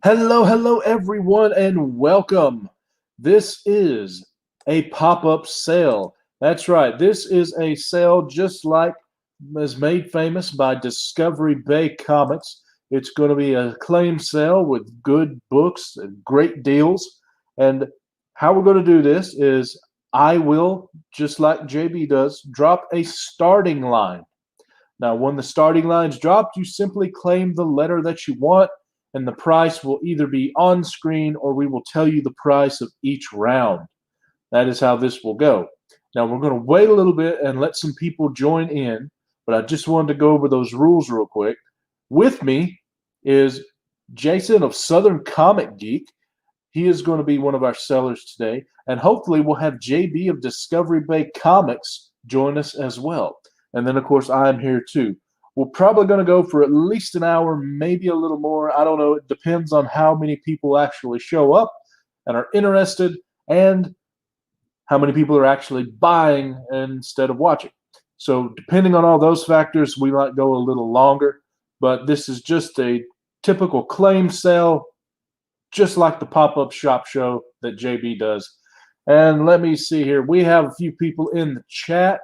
Hello, everyone, and welcome. This is a pop-up sale. That's right. This is a sale just like is made famous by Discovery Bay Comics. It's going to be a claim sale with good books and great deals. And how we're going to do this is I will, just like JB does, drop a starting line. Now, when the starting line's dropped, you simply claim the letter that you want, and the price will either be on screen or we will tell you the price of each round. That is how this will go. Now, we're going to wait a little bit and let some people join in, but I just wanted to go over those rules real quick. With me is Jason of Southern Comic Geek. He is going to be one of our sellers today, and hopefully we'll have JB of Discovery Bay Comics join us as well. And then, of course, I'm here too. We're probably going to go for at least an hour, maybe a little more. I don't know. It depends on how many people actually show up and are interested, and how many people are actually buying instead of watching. So, depending on all those factors, we might go a little longer. But this is just a typical claim sale, just like the pop-up shop show that JB does. And let me see here. We have a few people in the chat.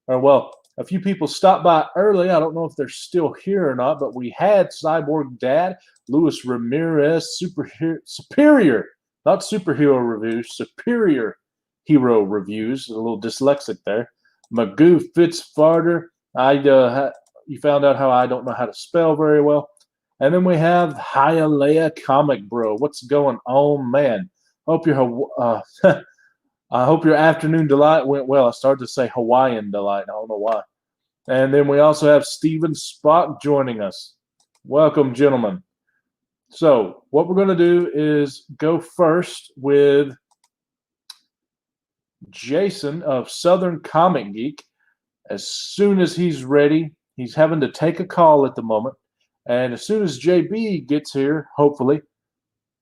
Or, well, a few people stopped by early. I don't know if they're still here or not, but we had Cyborg Dad, Luis Ramirez, Superior, not superhero reviews, Superior Hero reviews. A little dyslexic there. Magoo Fitzfarter. You found out how I don't know how to spell very well. And then we have Hialeah Comic Bro. What's going on, man? Hope your I hope your afternoon delight went well. I started to say Hawaiian delight. I don't know why. And then we also have Steven Spock joining us. Welcome, gentlemen. So what we're going to do is go first with Jason of Southern Comic Geek. As soon as he's ready, he's having to take a call at the moment. And as soon as JB gets here, hopefully,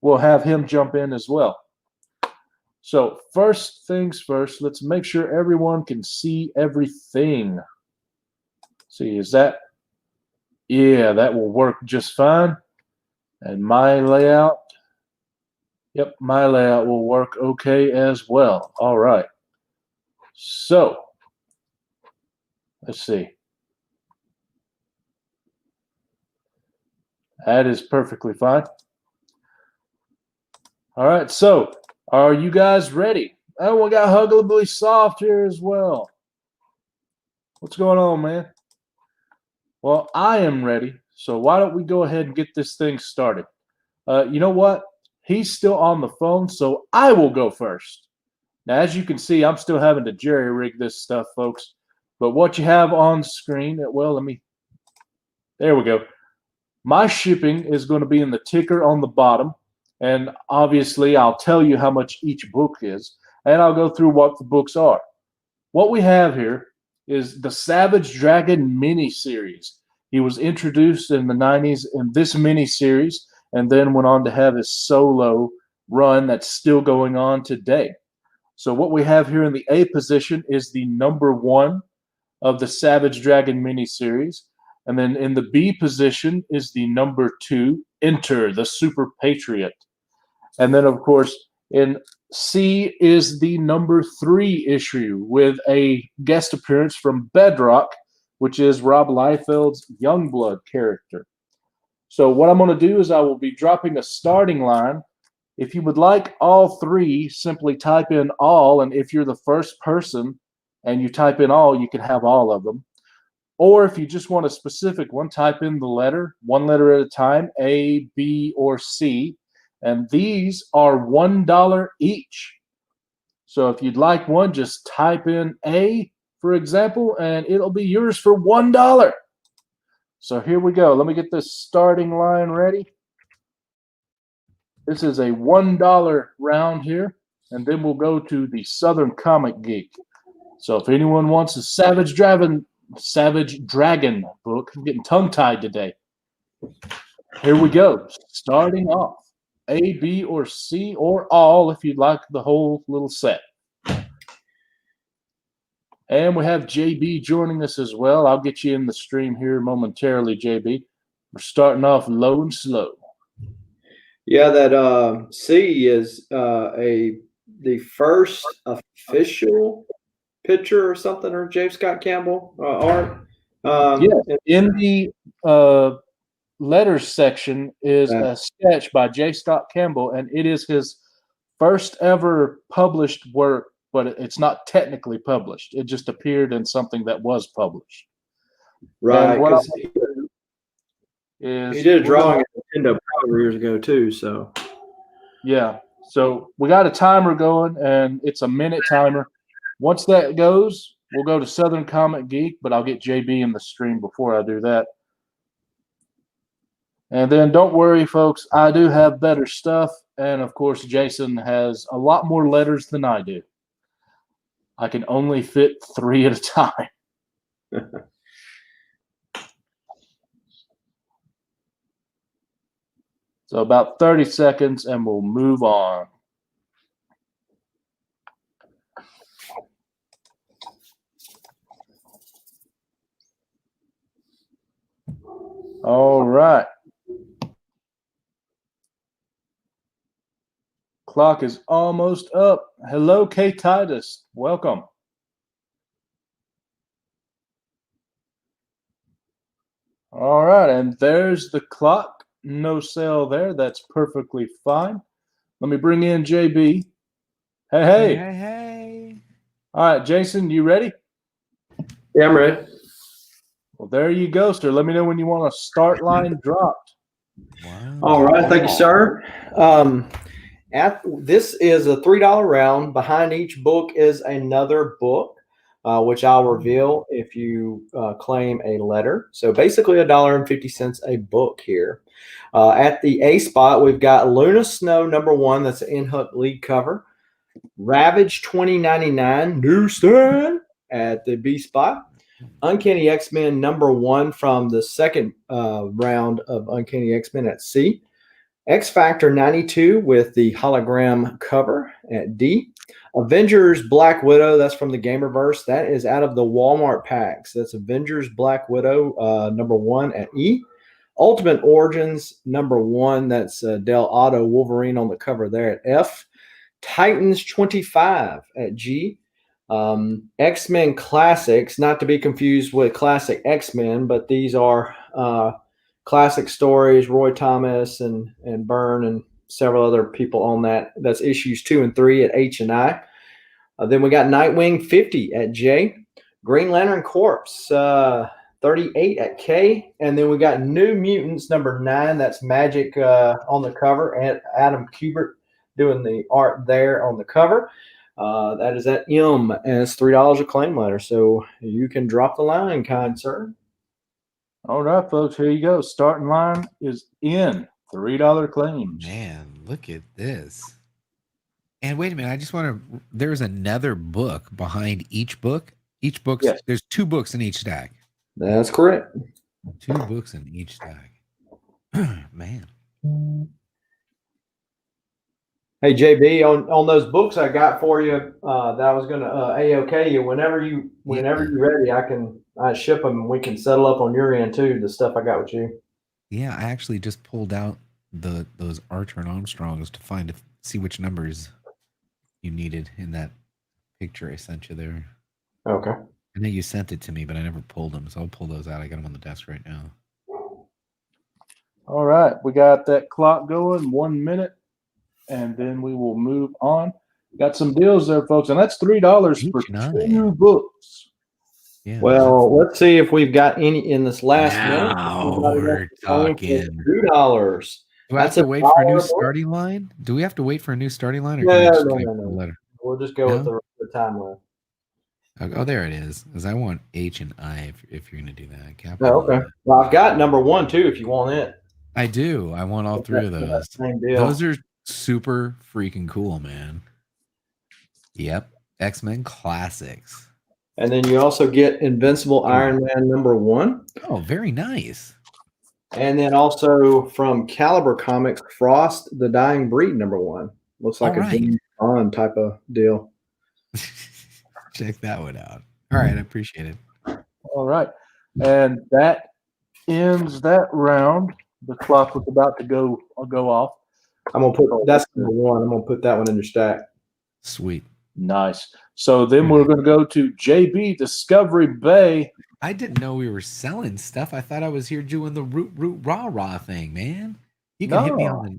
we'll have him jump in as well. So first things first, let's make sure everyone can see everything. See, is that? Yeah, that will work just fine. And my layout, yep, my layout will work okay as well. All right. So, let's see. That is perfectly fine. All right, so are you guys ready? Oh, we got Huggably Soft here as well. What's going on, man? Well, I am ready, so why don't we go ahead and get this thing started? You know what? He's still on the phone, so I will go first. Now, as you can see, I'm still having to jerry-rig this stuff, folks. But what you have on screen, well, there we go. My shipping is going to be in the ticker on the bottom. And obviously, I'll tell you how much each book is. And I'll go through what the books are. What we have here is the Savage Dragon mini-series. He was introduced in the 90s in this mini-series and then went on to have his solo run that's still going on today. So what we have here in the A position is the #1 of the Savage Dragon mini-series. And then in the B position is the #2, Enter, the Super Patriot. And then, of course, in C is the #3 issue with a guest appearance from Bedrock, which is Rob Liefeld's Youngblood character. So what I'm going to do is I will be dropping a starting line. If you would like all three, simply type in all. And if you're the first person and you type in all, you can have all of them. Or if you just want a specific one, type in the letter, one letter at a time, A, B, or C. And these are $1 each. So if you'd like one, just type in A, for example, and it'll be yours for $1. So here we go. Let me get this starting line ready. This is a $1 round here, and then we'll go to the Southern Comic Geek. So if anyone wants a Savage Dragon book, I'm getting tongue-tied today. Here we go. Starting off. A, B, or C, or all if you'd like the whole little set. And we have JB joining us as well. I'll get you in the stream here momentarily, JB. We're starting off low and slow. Yeah, that C is the first official picture or something, or James Scott Campbell art. Yeah, And, in the uh, letters section is a sketch by J. Scott Campbell, and it is his first ever published work, but it's not technically published. It just appeared in something that was published. And right, what I because want to do he is did a we're gonna drawing of Nintendo Power years ago too. So yeah. So we got a timer going, and it's a minute timer. Once that goes, we'll go to Southern Comic Geek, but I'll get JB in the stream before I do that. And then don't worry, folks, I do have better stuff. And of course, Jason has a lot more letters than I do. I can only fit 3 at a time. So about 30 seconds, and we'll move on. All right. Clock is almost up. Hello, K Titus. Welcome. All right, and there's the clock. No sale there. That's perfectly fine. Let me bring in JB. Hey. Hey. All right, Jason, you ready? yeah, I'm ready. Well, there you go, sir. Let me know when you want a start line dropped. Wow. All right, thank you, sir. This is a $3 round. Behind each book is another book, which I'll reveal if you claim a letter. So basically $1.50 a book here. At the A spot, we've got Luna Snow #1. That's an in-hook lead cover. Ravage 2099 newsstand at the B spot. Uncanny X-Men #1 from the second round of Uncanny X-Men at C. X Factor 92 with the hologram cover at D. Avengers Black Widow, that's from the Gamerverse. That is out of the Walmart packs. That's Avengers Black Widow #1 at E. Ultimate Origins #1, that's Del Otto Wolverine on the cover there at F. Titans 25 at G. X-Men Classics, not to be confused with Classic X-Men, but these are classic stories, Roy Thomas and Byrne and several other people on that. That's issues 2 and 3 at H and I. Then we got Nightwing 50 at J. Green Lantern Corps 38 at K. And then we got New Mutants #9. That's Magic on the cover, and Adam Kubert doing the art there on the cover. That is at M, and it's $3 a claim letter. So you can drop the line, kind sir. All right, folks, here you go. Starting line is in. $3 claims. Man, look at this. And wait a minute, I just want to. There's another book behind each book. Each book, Yes. There's 2 books in each stack. That's correct. 2 books in each stack. Man. Hey JB, on those books I got for you that I was gonna AOK you whenever you're ready, I ship them and we can settle up on your end too. The stuff I got with you. Yeah, I actually just pulled out those Archer and Armstrongs to see which numbers you needed in that picture I sent you there. Okay. I know you sent it to me, but I never pulled them, so I'll pull those out. I got them on the desk right now. All right, we got that clock going. 1 minute, and then we will move on. Got some deals there, folks, and that's $3 for 2 books. Yeah. Well, let's see if we've got any in this last minute. Now we're talking. $2. Do I have to wait for a new starting line? Do we have to wait for a new starting line, or can we just type the letter? We'll just go with the time line. Oh, there it is. Because I want H and I if you're going to do that. Okay. Well, I've got #1 too if you want it. I do. I want all 3 of those. Same deal. Those are super freaking cool, man. Yep. X-Men Classics. And then you also get Invincible Iron Man #1. Oh, very nice. And then also from Caliber Comics, Frost the Dying Breed #1. Looks like a James Bond type of deal. Check that one out. All right, I appreciate it. All right. And that ends that round. The clock was about to go off. I'm gonna put that's number one. I'm gonna put that one in your stack. Sweet. Nice. So then we're going to go to JB Discovery Bay. I didn't know we were selling stuff. I thought I was here doing the root rah thing, man. You can hit me on the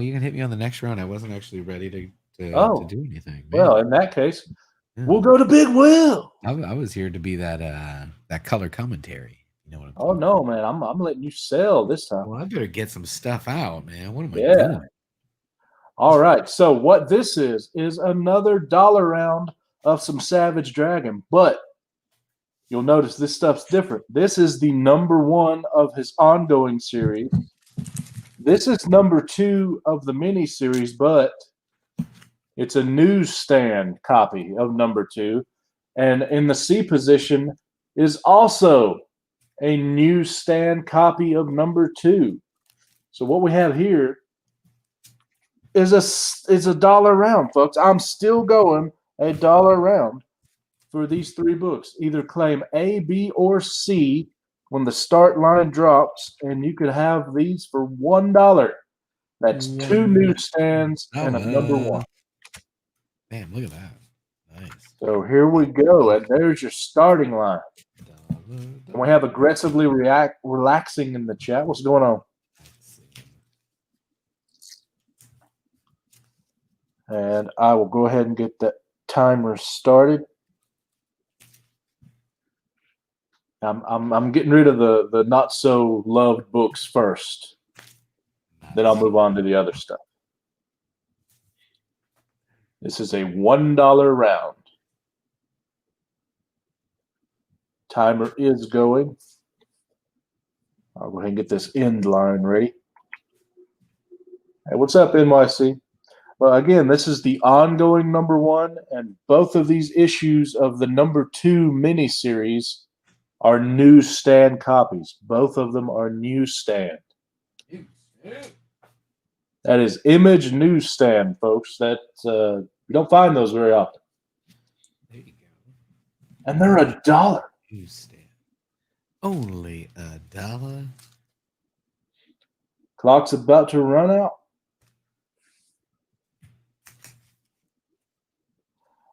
you can hit me on the next round. I wasn't actually ready to do anything. Man. Well, in that case, we'll go to Big Will. I was here to be that color commentary. You know what I'm talking about? Man, I'm letting you sell this time. Well, I better get some stuff out, man. What am I doing? All right. So what this is another dollar round of some Savage Dragon, but you'll notice this stuff's different. This is the number 1 of his ongoing series. This is number 2 of the mini series, but it's a newsstand copy of number 2. And in the C position is also a newsstand copy of number 2. So what we have here is a dollar round, folks. I'm still going a dollar round for these 3 books. Either claim A, B, or C when the start line drops, and you could have these for $1. That's 2 newsstands and a number 1. Man, look at that. Nice. So here we go, and there's your starting line. And we have aggressively relaxing in the chat. What's going on? And I will go ahead and get that timer started. I'm getting rid of the not so loved books first. Then I'll move on to the other stuff. This is a $1 round. Timer is going. I'll go ahead and get this end line ready. Hey, what's up, NYC? Well, again, this is the ongoing number 1, and both of these issues of the number 2 miniseries are newsstand copies. Both of them are newsstand. That is Image Newsstand, folks. That you don't find those very often. There you go. And they're $1. Newsstand. Only $1. Clock's about to run out.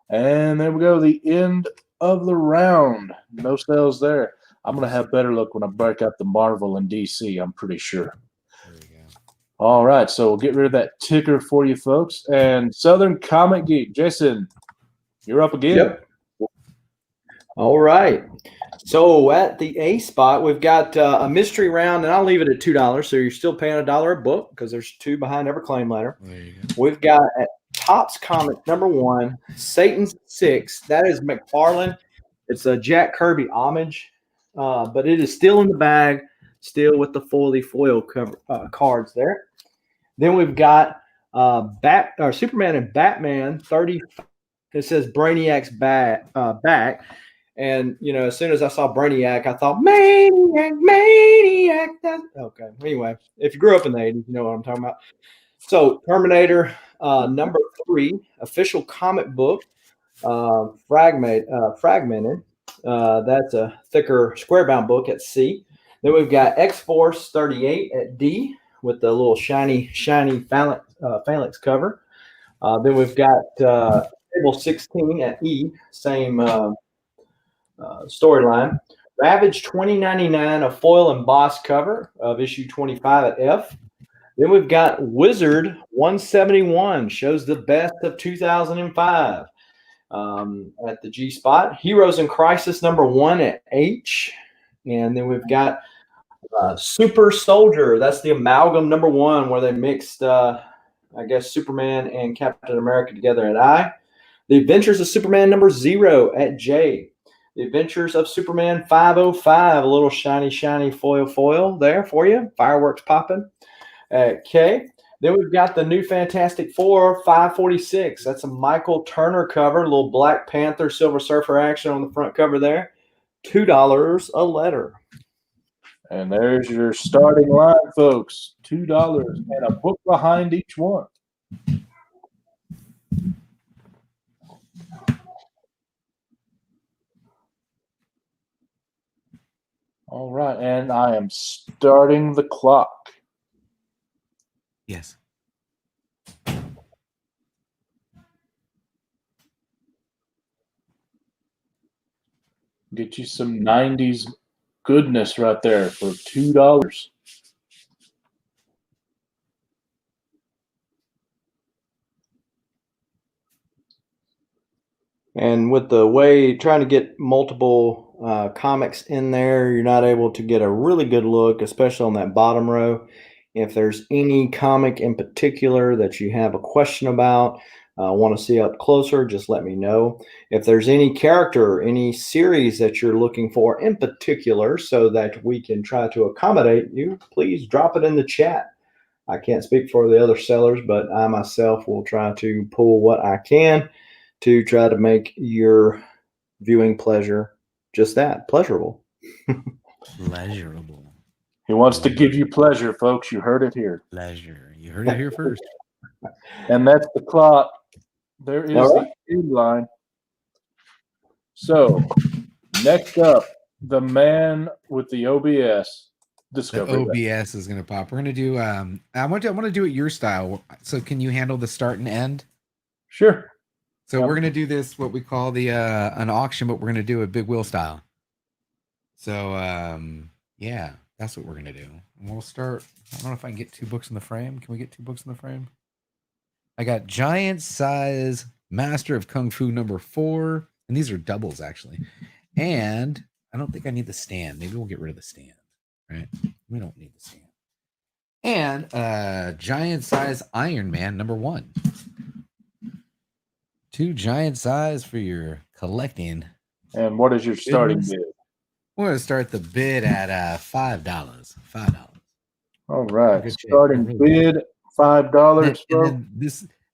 And there we go, the end of the round. No sales there. I'm going to have better luck when I break out the Marvel and DC, I'm pretty sure. There we go. All right, so we'll get rid of that ticker for you folks. And Southern Comic Geek, Jason, you're up again. Yep. All right. So at the A spot, we've got a mystery round, and I'll leave it at $2. So you're still paying $1 a book because there's 2 behind every claim letter. There you go. We've got at Topps Comics number 1, Satan's 6. That is McFarlane. It's a Jack Kirby homage, but it is still in the bag, still with the foil cover cards there. Then we've got Superman and Batman 30. It says Brainiac's back. And, you know, as soon as I saw Brainiac, I thought, Maniac. Okay. Anyway, if you grew up in the 80s, you know what I'm talking about. So, Terminator number 3, official comic book, fragmented. That's a thicker square-bound book at C. Then we've got X-Force 38 at D with the little shiny phalanx cover. Then we've got Table 16 at E, same storyline. Ravage 2099, a foil embossed cover of issue 25 at F. Then we've got Wizard 171, shows the best of 2005 at the G spot. Heroes in Crisis number 1 at H. And then we've got Super Soldier. That's the amalgam number 1 where they mixed, I guess, Superman and Captain America together at I. The Adventures of Superman number 0 at J. The Adventures of Superman 505, a little shiny foil there for you. Fireworks popping at K. Then we've got the new Fantastic Four 546. That's a Michael Turner cover, a little Black Panther, Silver Surfer action on the front cover there. $2 a letter. And there's your starting line, folks. $2 and a book behind each one. All right, and I am starting the clock. Yes. Get you some 90s goodness right there for $2. And with the way trying to get multiple comics in there, you're not able to get a really good look, especially on that bottom row. If there's any comic in particular that you have a question about, want to see up closer, just let me know. If there's any character, any series that you're looking for in particular so that we can try to accommodate you, please drop it in the chat. I can't speak for the other sellers, but I myself will try to pull what I can to try to make your viewing pleasure just that, pleasurable. Pleasurable. He wants to give you pleasure, folks. You heard it here. Pleasure. You heard it here first. And that's the clock. There is the end line. So, next up, the man with the OBS. Discovery. The OBS is going to pop. We're going to do. I want to do it your style. So, can you handle the start and end? Sure. So we're going to do this, what we call the an auction, but we're going to do it big wheel style. So yeah, that's what we're going to do. And we'll start. I don't know if I can get 2 books in the frame. Can we get 2 books in the frame? I got Giant Size Master of Kung Fu #4, and these are doubles actually. And I don't think I need the stand. Maybe we'll get rid of the stand. Right? We don't need the stand. And Giant Size Iron Man #1. 2 giant size for your collecting. And what is your starting bid? We're going to start the bid at $5. $5. All right. Starting bid $5. And then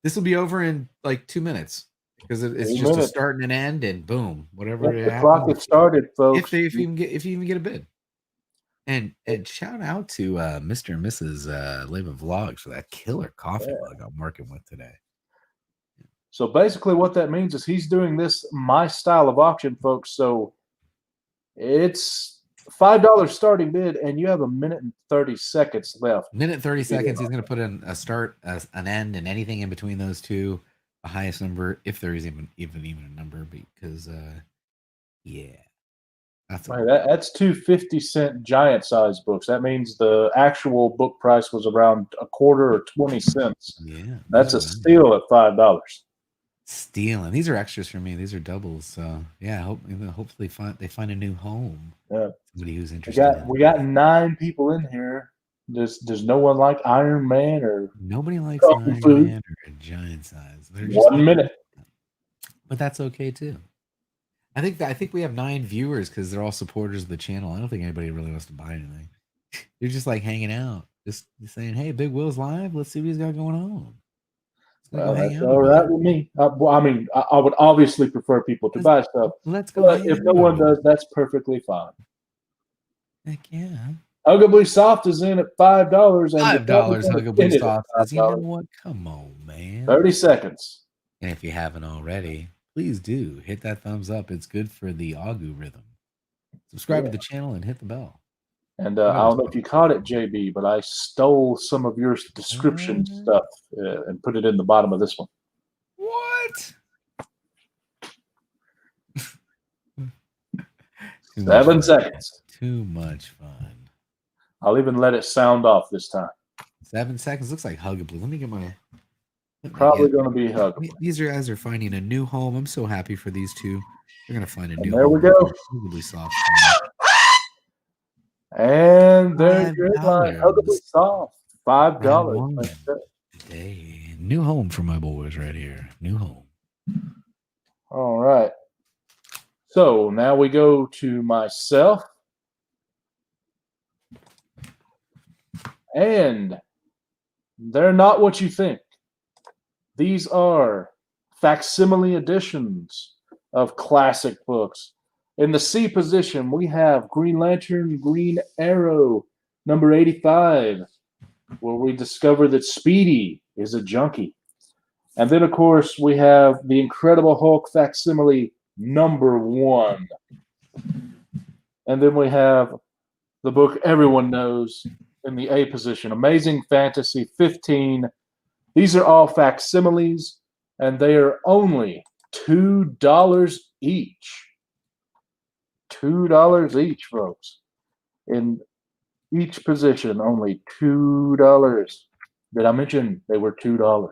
this will be over in like 2 minutes because it's just a start and an end, and boom, whatever. The clock has started, folks. If you even get a bid. And shout out to Mr. and Mrs. Leva Vlogs for that killer coffee mug I'm working with today. So basically what that means is he's doing this my style of auction, folks. So it's $5 starting bid, and you have 1 minute and 30 seconds left. 1:30 seconds. He's going to put in a start, an end, and anything in between those two. The highest number, if there is even a number, because yeah, that's 2 50-cent giant size books. That means the actual book price was around a quarter or 20 cents. Yeah, that's a steal at $5. Stealing. These are extras for me. These are doubles. So yeah, hopefully they find a new home. Yeah. Somebody who's interested. We got 9 people in here. Does no one like Iron Man or nobody likes Iron Man or a giant size? They're just 1 minute. But that's okay too. I think we have 9 viewers because they're all supporters of the channel. I don't think anybody really wants to buy anything. They're just like hanging out, just saying, "Hey, Big Will's live. Let's see what he's got going on." Well, that's all right with me. I mean, I would obviously prefer people to buy stuff. Let's go. But if no one does, that's perfectly fine. Heck yeah. Huggably Soft is in at $5. $5 Huggably Soft. You know what? Come on, man. 30 seconds. And if you haven't already, please do hit that thumbs up. It's good for the Agu rhythm. Subscribe to the channel and hit the bell. And I don't know if you caught it, JB, but I stole some of your description stuff and put it in the bottom of this one. What? 7 seconds. Too much fun. I'll even let it sound off this time. 7 seconds. Looks like Huggably. Let me get my... Probably going to be Huggably. These guys are finding a new home. I'm so happy for these two. They're going to find a new home. There we go. Huggably Soft. And there's your headline. Huggably Soft. $5. Today. New home for my boys right here. New home. All right. So now we go to myself. And they're not what you think. These are facsimile editions of classic books. In the C position, we have Green Lantern, Green Arrow, number 85, where we discover that Speedy is a junkie. And then, of course, we have the Incredible Hulk facsimile, number 1. And then we have the book everyone knows in the A position, Amazing Fantasy 15. These are all facsimiles, and they are only $2 each. $2 each, folks. In each position, only $2. Did I mention they were $2?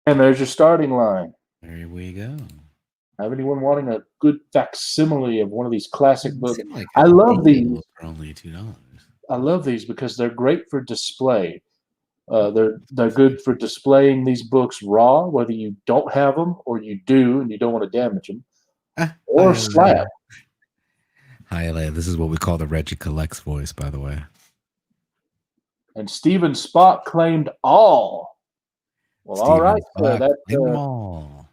And there's your starting line. There we go. Have anyone wanting a good facsimile of one of these classic books? Seemed like I a love these. deal for only $2. I love these because they're great for display. They're good for displaying these books raw, whether you don't have them or you do and you don't want to damage them, or slab. Hi, LA. This is what we call the Reggie Collects voice, by the way. And Steven Spot claimed all. Well, Steven all right, Spot sir. claimed them all.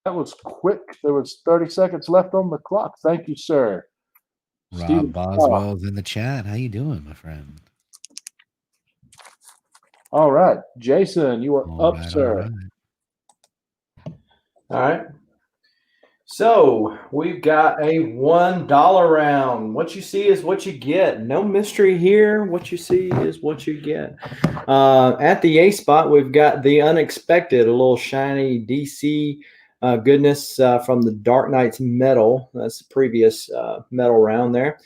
That was quick. There was 30 seconds left on the clock. Thank you, sir. Rob Steven Boswell's in the chat. How you doing, my friend? All right, Jason, you are up, sir. All right. So we've got a $1 round. What you see is what you get. No mystery here. What you see is what you get. At the A spot, we've got the unexpected, a little shiny DC goodness from the Dark Knight's Metal. That's the previous metal round there.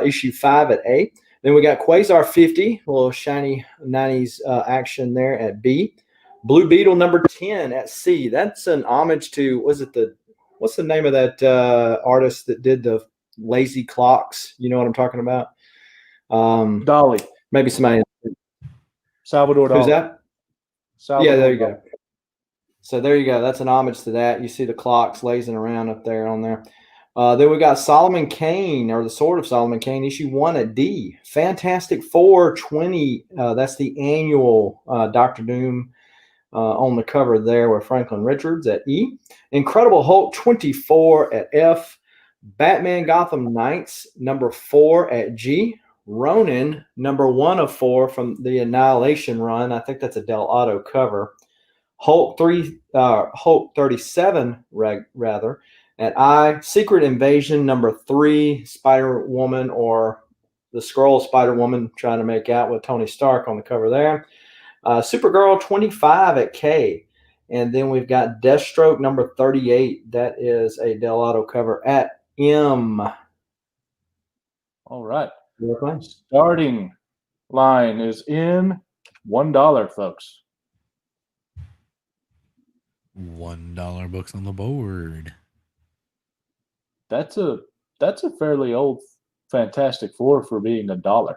Issue 5 at A. Then we got Quasar 50, a little shiny 90s action there at B. Blue Beetle number 10 at C. That's an homage to, what's the name of that artist that did the lazy clocks? You know what I'm talking about? Dolly. Maybe somebody. Salvador Dali. Who's that? Salvador Yeah, there you Dali. go. So there you go. That's an homage to that. You see the clocks lazing around up there on there. Then we got Solomon Kane, or the Sword of Solomon Kane, issue 1 at D. Fantastic Four 20. That's the annual Doctor Doom on the cover there with Franklin Richards at E. Incredible Hulk 24 at F. Batman Gotham Knights number 4 at G. Ronin number 1 of 4 from the Annihilation run. I think that's a Del Auto cover. Hulk 37 rather at I. Secret Invasion number 3. Spider Woman, or the Skrull Spider Woman, trying to make out with Tony Stark on the cover there. Supergirl 25 at K. And then we've got Deathstroke number 38. That is a Del Auto cover at M. All right. Starting line is in $1, folks. $1 books on the board. That's a fairly old Fantastic Four for being $1.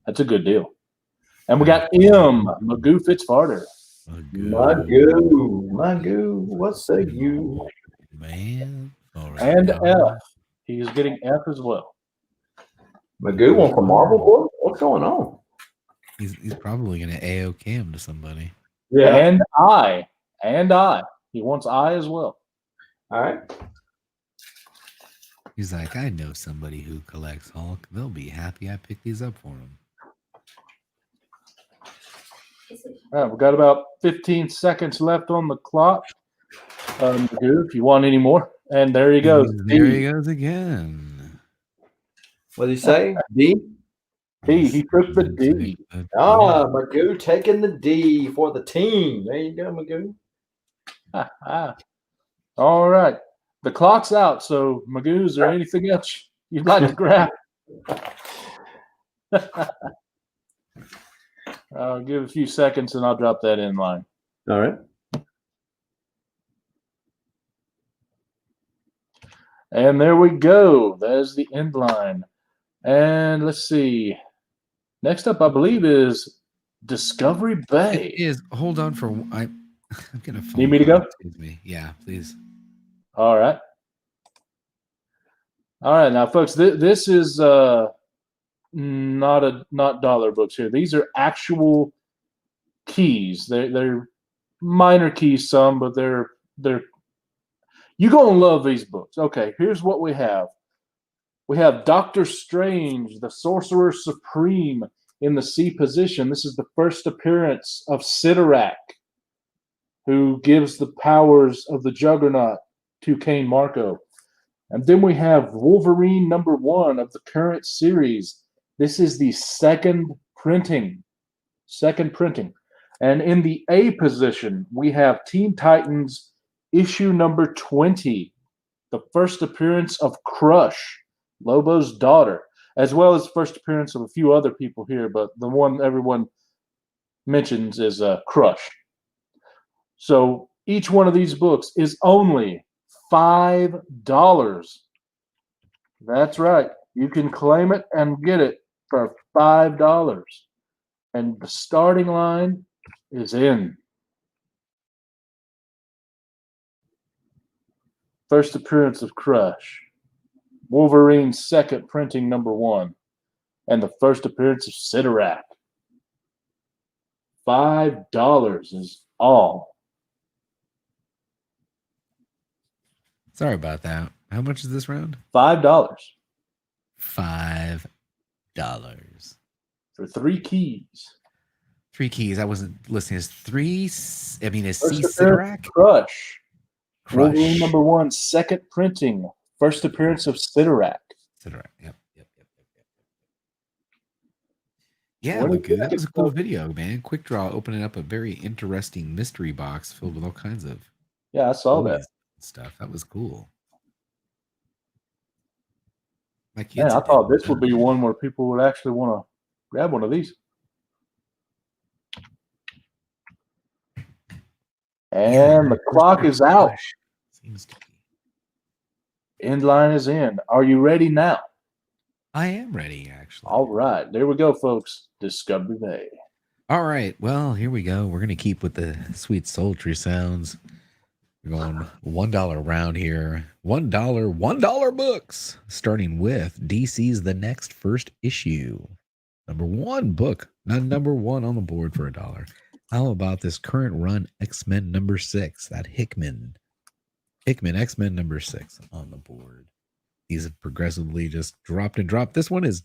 That's a good deal. And we got M, Magoo Fitzcarter. Magoo, what's a you? Man. All right, and F. He is getting F as well. Magoo one for Marvel book? What's going on? He's probably going to AOK him to somebody. Yeah. And I. He wants I as well. All right. He's like, I know somebody who collects Hulk. They'll be happy I picked these up for them. All right, we've got about 15 seconds left on the clock. If you want any more. And there he goes. There he goes again. What did he say? D? D. He took the D. Magoo taking the D for the team. There you go, Magoo. All right. The clock's out. So, Magoo, is there anything else you'd like to grab? I'll give a few seconds and I'll drop that in line. All right. And there we go. There's the end line. And let's see. Next up, I believe, is Discovery Bay. It is. Hold on for. I'm gonna. Need me to go? Excuse me. Yeah, please. All right. All right, now, folks. This is not dollar books here. These are actual keys. They're minor keys, some, but they're. You're gonna love these books. Okay, here's what we have. We have Doctor Strange, the Sorcerer Supreme, in the C position. This is the first appearance of Sidorak, who gives the powers of the Juggernaut to Kane Marco. And then we have Wolverine #1 of the current series. This is the second printing. And in the A position, we have Teen Titans issue number 20, the first appearance of Crush, Lobo's daughter, as well as the first appearance of a few other people here, but the one everyone mentions is Crush. So each one of these books is only $5. That's right. You can claim it and get it for $5. And the starting line is in. First appearance of Crush. Wolverine's second printing #1. And the first appearance of Sidorak. $5 is all. Sorry about that. How much is this round? $5 $5 for 3 keys. 3 keys. I wasn't listening. Is 3? I mean, is First C appearance Sidorak? Crush. Crush. Wolverine #1, second printing. First appearance of Sidorak. Sidorak. Yep. Yeah, What do you Magoo, that think was a it's cool called? video, man. Quick Draw opening up a very interesting mystery box filled with all kinds of Yeah, I saw toys that. and stuff. That was cool. My Man, kids I are thought digging this would be that. one where people would actually want to grab one of these. And the clock is out. Seems to be. End line is in. Are you ready now? I am ready, actually. All right. There we go, folks. Discovery Bay. All right. Well, here we go. We're going to keep with the sweet sultry sounds. We're going $1 round here. $1 books. Starting with DC's The Next First Issue. #1 book. Not #1 on the board for $1. How about this current run X-Men #6? That Hickman X-Men #6 on the board. These have progressively just dropped and dropped. This one is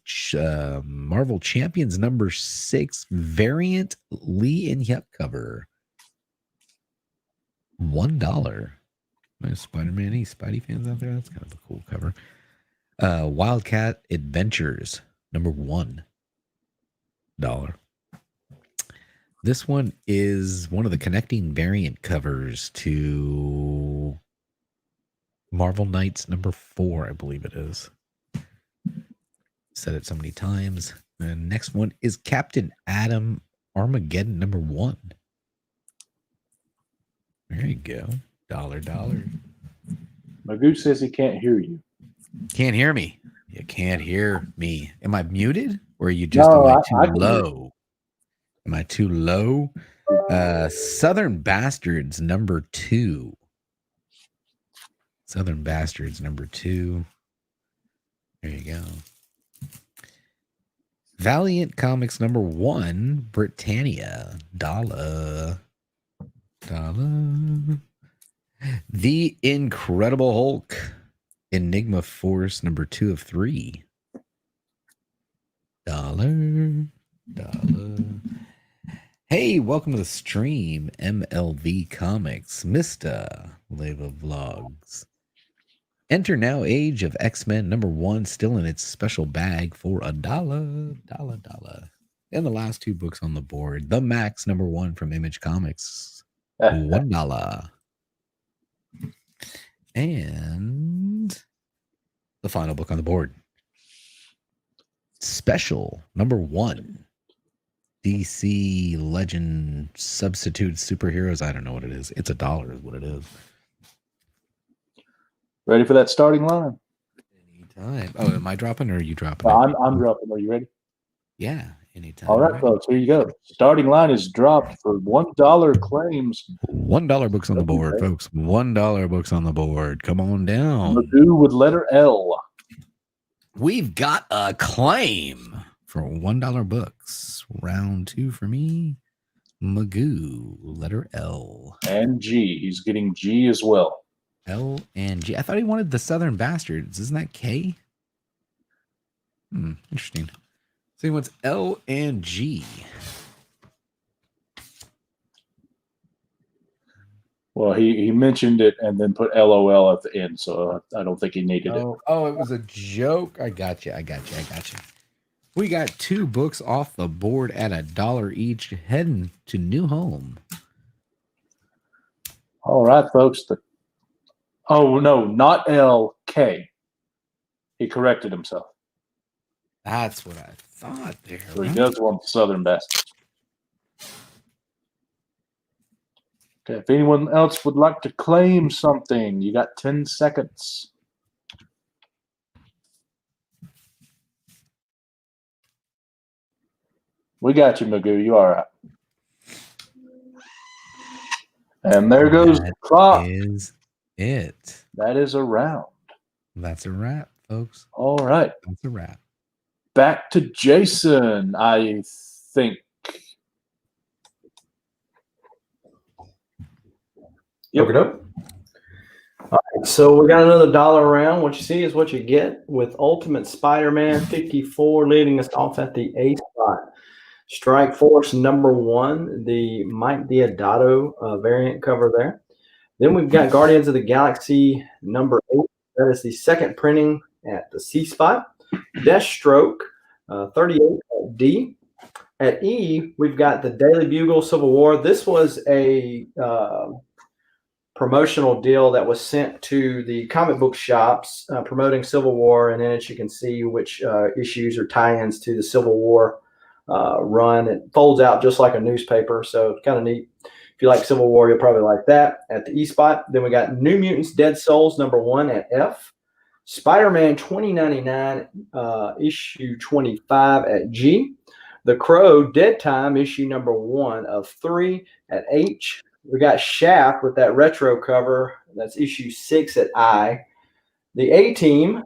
Marvel Champions #6 variant Lee and Yep cover. $1. Nice Spider-Man. Any Spidey fans out there? That's kind of a cool cover. Wildcat Adventures #1. $1. This one is one of the connecting variant covers to Marvel Knights #4, I believe it is. Said it so many times. The next one is Captain Atom Armageddon #1. There you go. $1. Magoo says he can't hear you. Can't hear me. You can't hear me. Am I muted? Or are you just No, am I I too can hear low? Am I too low? Southern Bastards #2. Southern Bastards #2. There you go. Valiant Comics #1, Britannia. $1. The Incredible Hulk, Enigma Force #2 of 3. $1. Hey, welcome to the stream, MLV Comics, Mr. Leva Vlogs. Enter Now Age of X-Men #1, still in its special bag for $1. And the last 2 books on the board, The Max #1 from Image Comics, $1. And the final book on the board, Special #1. DC Legend Substitute Superheroes. I don't know what it is. It's $1 is what it is. Ready for that starting line? Anytime. Oh, am I dropping or are you dropping? I'm dropping. Are you ready? Yeah, anytime. All right, folks. Here you go. Starting line is dropped for $1 claims. $1 books on the board, folks. $1 books on the board. Come on down. Magoo with letter L. We've got a claim for $1 books. Round 2 for me. Magoo, letter L. And G. He's getting G as well. L and G. I thought he wanted the Southern Bastards. Isn't that K? Interesting. So he wants L and G. Well, he mentioned it and then put LOL at the end, so I don't think he needed it. Oh, it was a joke. I got you. We got 2 books off the board at $1 each, heading to new home. All right, folks. The Oh, no, not L-K. He corrected himself. That's what I thought there. So he does want the Southern Bastards. Okay, if anyone else would like to claim something, you got 10 seconds. We got you, Magoo. You all right. And there goes the clock. Is it. That is a round. That's a wrap, folks. All right. That's a wrap. Back to Jason, I think. Yep. All right, so we got another dollar round. What you see is what you get with Ultimate Spider-Man 54 leading us off at the A spot. Strike Force number 1, the Mike Deodato variant cover there. Then we've got Guardians of the Galaxy number 8. That is the second printing at the C spot. Deathstroke 38 at D. At E, we've got the Daily Bugle Civil War. This was a promotional deal that was sent to the comic book shops promoting Civil War, and in it you can see which issues or tie-ins to the Civil War run. It folds out just like a newspaper, so it's kind of neat. If you like Civil War, you'll probably like that at the E spot. Then we got New Mutants Dead Souls number 1 at F. Spider-Man 2099 issue 25 at G. The Crow Dead Time issue number 1 of 3 at H. We got Shaft with that retro cover. That's issue 6 at I. The A-Team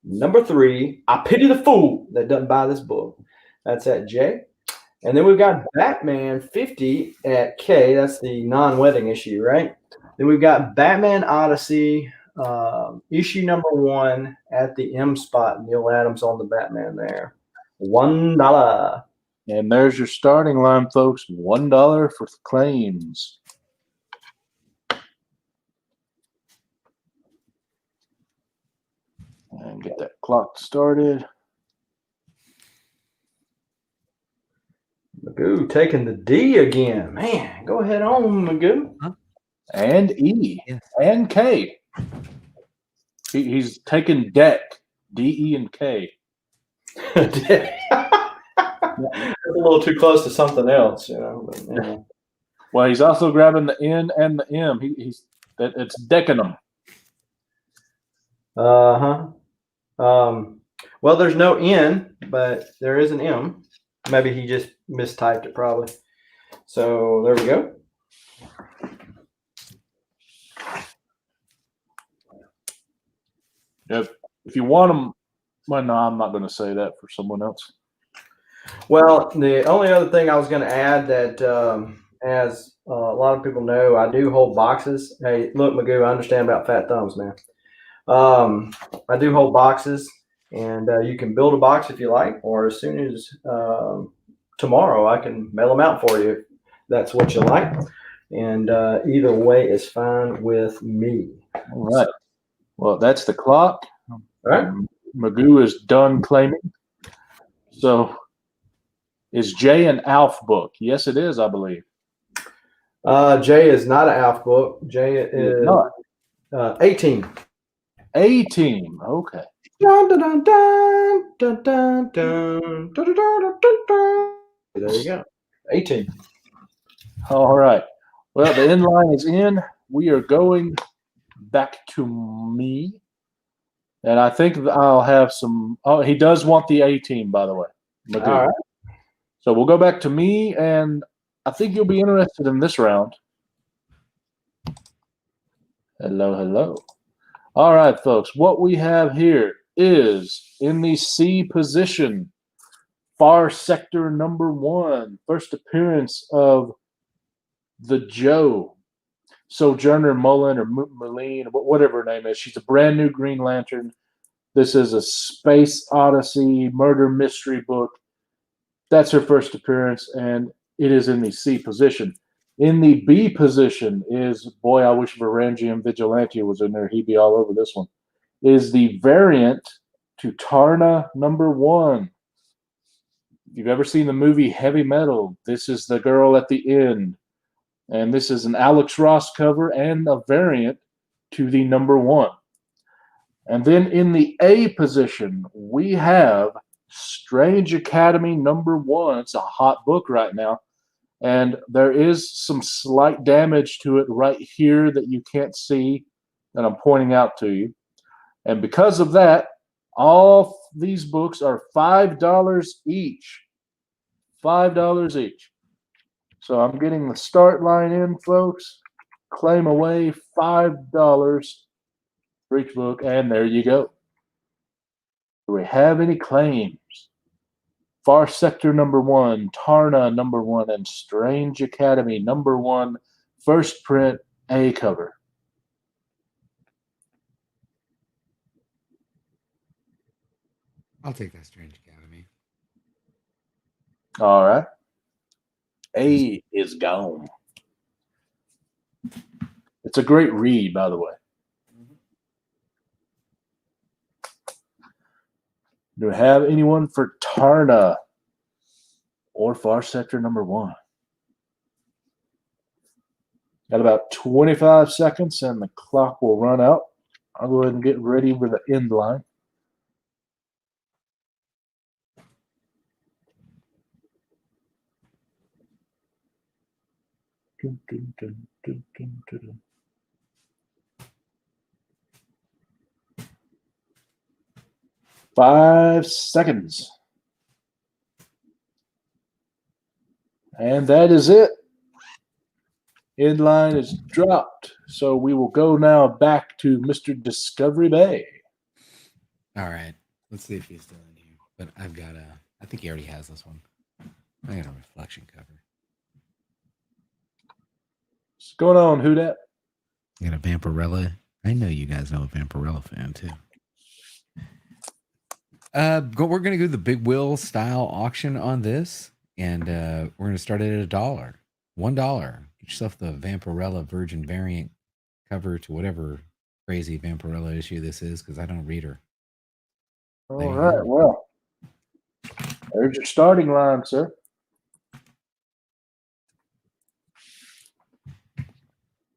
number 3. I pity the fool that doesn't buy this book. That's at J. And then we've got Batman 50 at K. That's the non-wedding issue, right? Then we've got Batman Odyssey issue number 1 at the M spot. Neil Adams on the Batman there. $1. And there's your starting line, folks. $1 for claims. And get that clock started. Magoo taking the D again. Man, go ahead on, Magoo. And E. Yes. And K. He's taken deck. D, E, and K. That's a little too close to something else, you know. But, yeah. Well, he's also grabbing the N and the M. It's decking them. Well, there's no N, but there is an M. Maybe he just mistyped it, probably. So there we go. If you want them, well, no, I'm not going to say that for someone else. Well, the only other thing I was going to add that, as a lot of people know, I do hold boxes. Hey, look, Magoo, I understand about fat thumbs, man. I do hold boxes, and you can build a box if you like, or as soon as tomorrow, I can mail them out for you if that's what you like. And either way is fine with me. All right. Well, that's the clock. All right. Magoo is done claiming. So, is Jay an Alf book? Yes, it is, I believe. Jay is not an Alf book. Jay is not. A-Team. A-Team. Okay. Dun, dun, dun, dun, dun, dun, dun, dun, dun, dun, dun, dun. There you go. A-Team. All right. Well, the end line is in. We are going back to me. And I think I'll have some. Oh, he does want the A-Team, by the way. All right. So we'll go back to me, and I think you'll be interested in this round. Hello, hello. All right, folks. What we have here is in the C position, Far Sector number 1, first appearance of the Joe, Sojourner Mullen or Moline, whatever her name is. She's a brand new Green Lantern. This is a Space Odyssey murder mystery book. That's her first appearance, and it is in the C position. In the B position is, boy, I wish Varangian Vigilante was in there. He'd be all over this one. Is the variant to Tarna number 1. If you've ever seen the movie Heavy Metal, this is the girl at the end. And this is an Alex Ross cover and a variant to the number 1. And then in the A position, we have Strange Academy number 1. It's a hot book right now. And there is some slight damage to it right here that you can't see that I'm pointing out to you. And because of that, all these books are $5 each. $5 each. So I'm getting the start line in, folks. Claim away $5 for each book, and there you go. Do we have any claims? Far Sector number 1, Tarna number 1, and Strange Academy number 1, first print A cover. I'll take that Strange Academy. All right. A is gone. It's a great read, by the way. Do we have anyone for Tarna or Far Sector number 1? Got about 25 seconds and the clock will run out. I'll go ahead and get ready with the end line. Dun, dun, dun, dun, dun, dun, dun. Five seconds. And that is it. End line is dropped. So we will go now back to Mr. Discovery Bay. All right. Let's see if he's still in here. But I've got I think he already has this one. I got a reflection cover. What's going on, who dat? I got a Vampirella. I know you guys know a Vampirella fan too. We're gonna do the Big Will style auction on this, and we're gonna start it at $1. $1. Get yourself the Vampirella Virgin variant cover to whatever crazy Vampirella issue this is, because I don't read her. All right, well, there's your starting line, sir.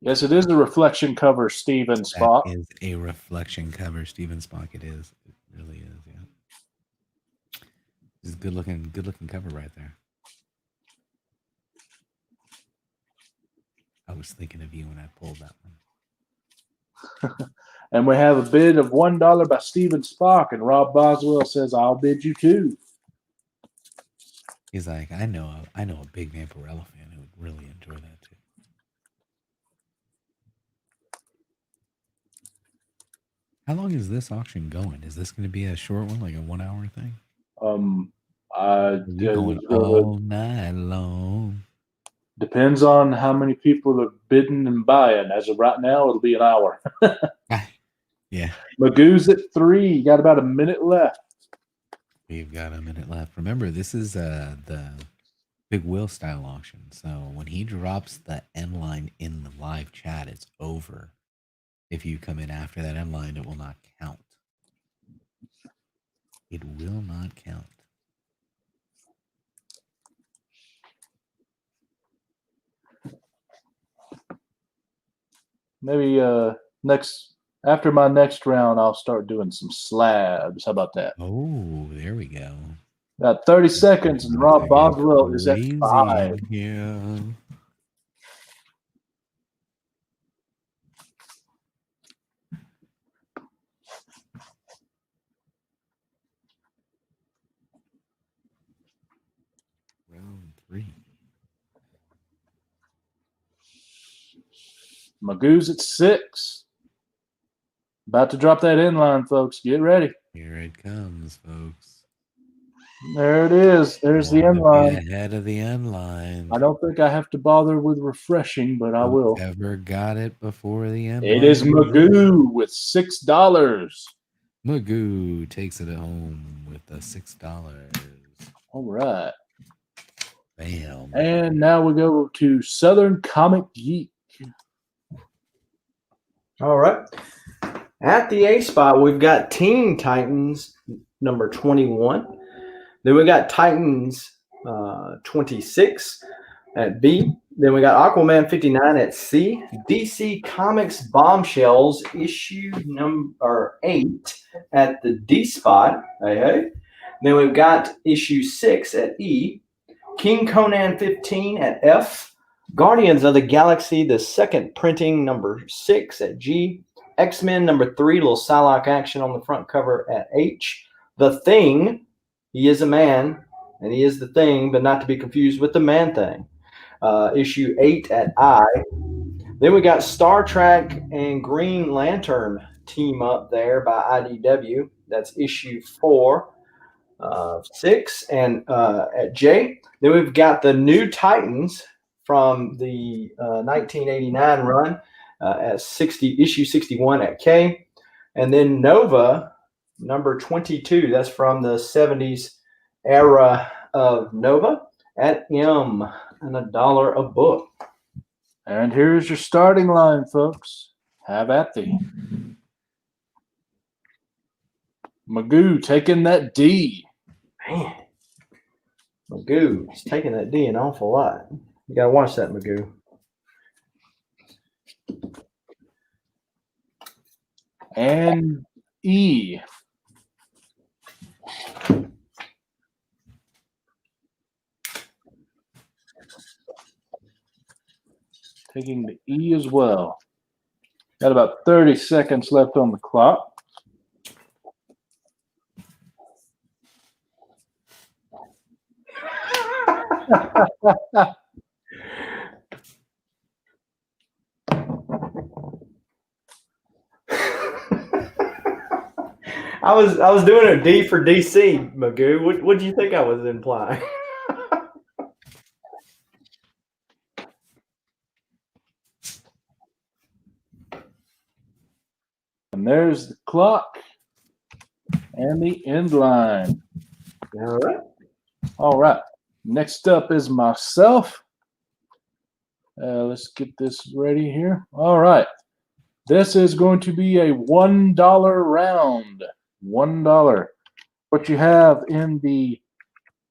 Yes, it is a reflection cover, Steven Spock. That is a reflection cover, Steven Spock. It is. It really is. Yeah. It's a good looking cover right there. I was thinking of you when I pulled that one. And we have a bid of $1 by Steven Spock, and Rob Boswell says, "I'll bid you $2." He's like, I know a big Vampirella fan who would really enjoy that too. How long is this auction going? Is this going to be a short one, like a 1 hour thing? We're going all night long. Depends on how many people are bidding and buying. As of right now, it'll be an hour. Yeah. Magoo's at 3. You got about a minute left. We've got a minute left. Remember, this is the Big Will style auction. So when he drops the end line in the live chat, it's over. If you come in after that end line, it will not count. It will not count. Maybe after my next round, I'll start doing some slabs. How about that? Oh, there we go. Got 30 seconds, and Rob Boswell is at 5. Yeah. Round 3. Magoo's at 6. About to drop that end line, folks. Get ready. Here it comes, folks. There it is. There's the end line. Ahead of the end line. I don't think I have to bother with refreshing, but I will. Ever got it before the end line? It is Magoo with $6. Magoo takes it home with the $6. All right. Bam. And now we go to Southern Comic Geek. All right. At the A spot, we've got Teen Titans number 21. Then we got Titans 26 at B. Then we got Aquaman 59 at C. DC Comics Bombshells issue number 8 at the D spot. Hey. Then we've got issue 6 at E. King Conan 15 at F. Guardians of the Galaxy, the second printing, number 6 at G. X-Men number 3, little Psylocke action on the front cover at H. The Thing, he is a man, and he is the Thing, but not to be confused with the Man-Thing. Issue 8 at I. Then we got Star Trek and Green Lantern team up there by IDW. That's issue 4, 6, and at J. Then we've got the New Titans from the 1989 run at issue 61 at K. And then Nova number 22. That's from the 70s era of Nova at M, and $1 a book. And here's your starting line, folks. Have at thee. Magoo taking that D. Man, Magoo is taking that D an awful lot. You got to watch that, Magoo. And E. Taking the E as well. Got about 30 seconds left on the clock. I was doing a D for DC, Magoo. What do you think I was implying? And there's the clock and the end line. All right. All right. Next up is myself. Let's get this ready here. All right. This is going to be a $1 round. $1. What you have in the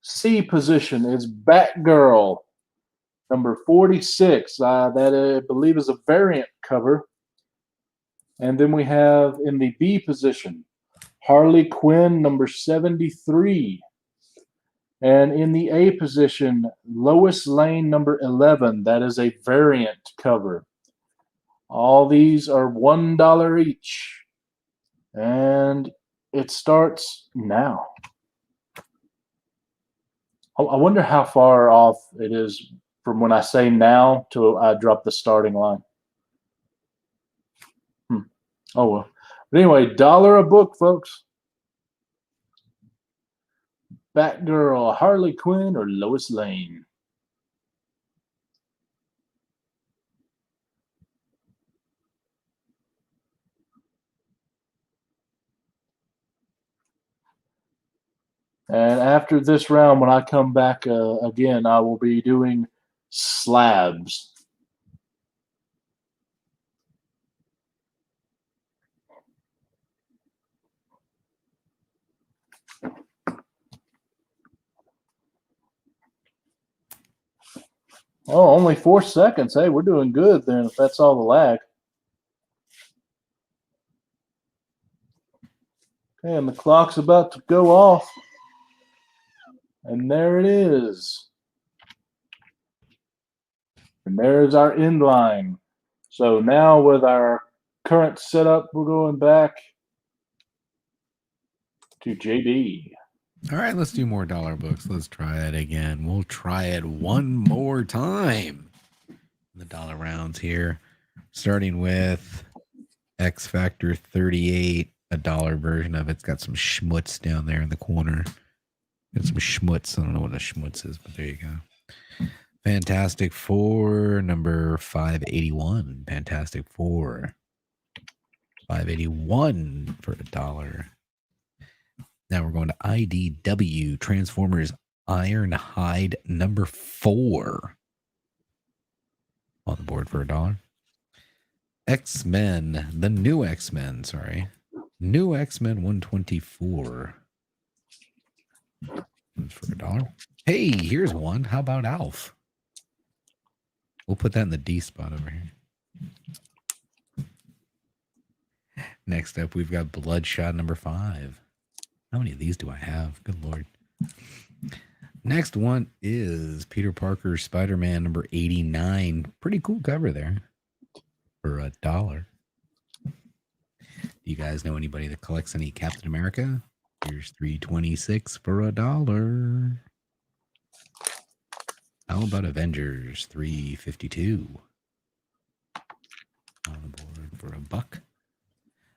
C position is Batgirl, number 46. That I believe is a variant cover. And then we have in the B position, Harley Quinn, number 73. And in the A position, Lois Lane, number 11. That is a variant cover. All these are $1 each. And it starts now. I wonder how far off it is from when I say now to I drop the starting line. Oh, well. But anyway, $1 a book, folks. Batgirl, Harley Quinn, or Lois Lane. And after this round, when I come back again, I will be doing slabs. Oh, only 4 seconds. Hey, we're doing good then if that's all the lag. Okay, and the clock's about to go off. And there it is. And there's our end line. So now with our current setup, we're going back to JD. All right, let's do more dollar books. Let's try it again. We'll try it one more time. The dollar rounds here, starting with X Factor 38, $1 version of it. It's got some schmutz down there in the corner. Got some schmutz. I don't know what a schmutz is, but there you go. Fantastic Four, number 581. Fantastic Four. 581 for $1. Now we're going to IDW Transformers Ironhide number 4. On the board for $1. X-Men, the new X-Men, sorry. New X-Men 124. For $1. Hey, here's one. How about Alf? We'll put that in the D spot over here. Next up, we've got Bloodshot number 5. How many of these do I have? Good Lord. Next one is Peter Parker's Spider-Man number 89. Pretty cool cover there for $1. Do you guys know anybody that collects any Captain America? Here's $3.26 for $1. How about Avengers? $3.52 on the board for $1.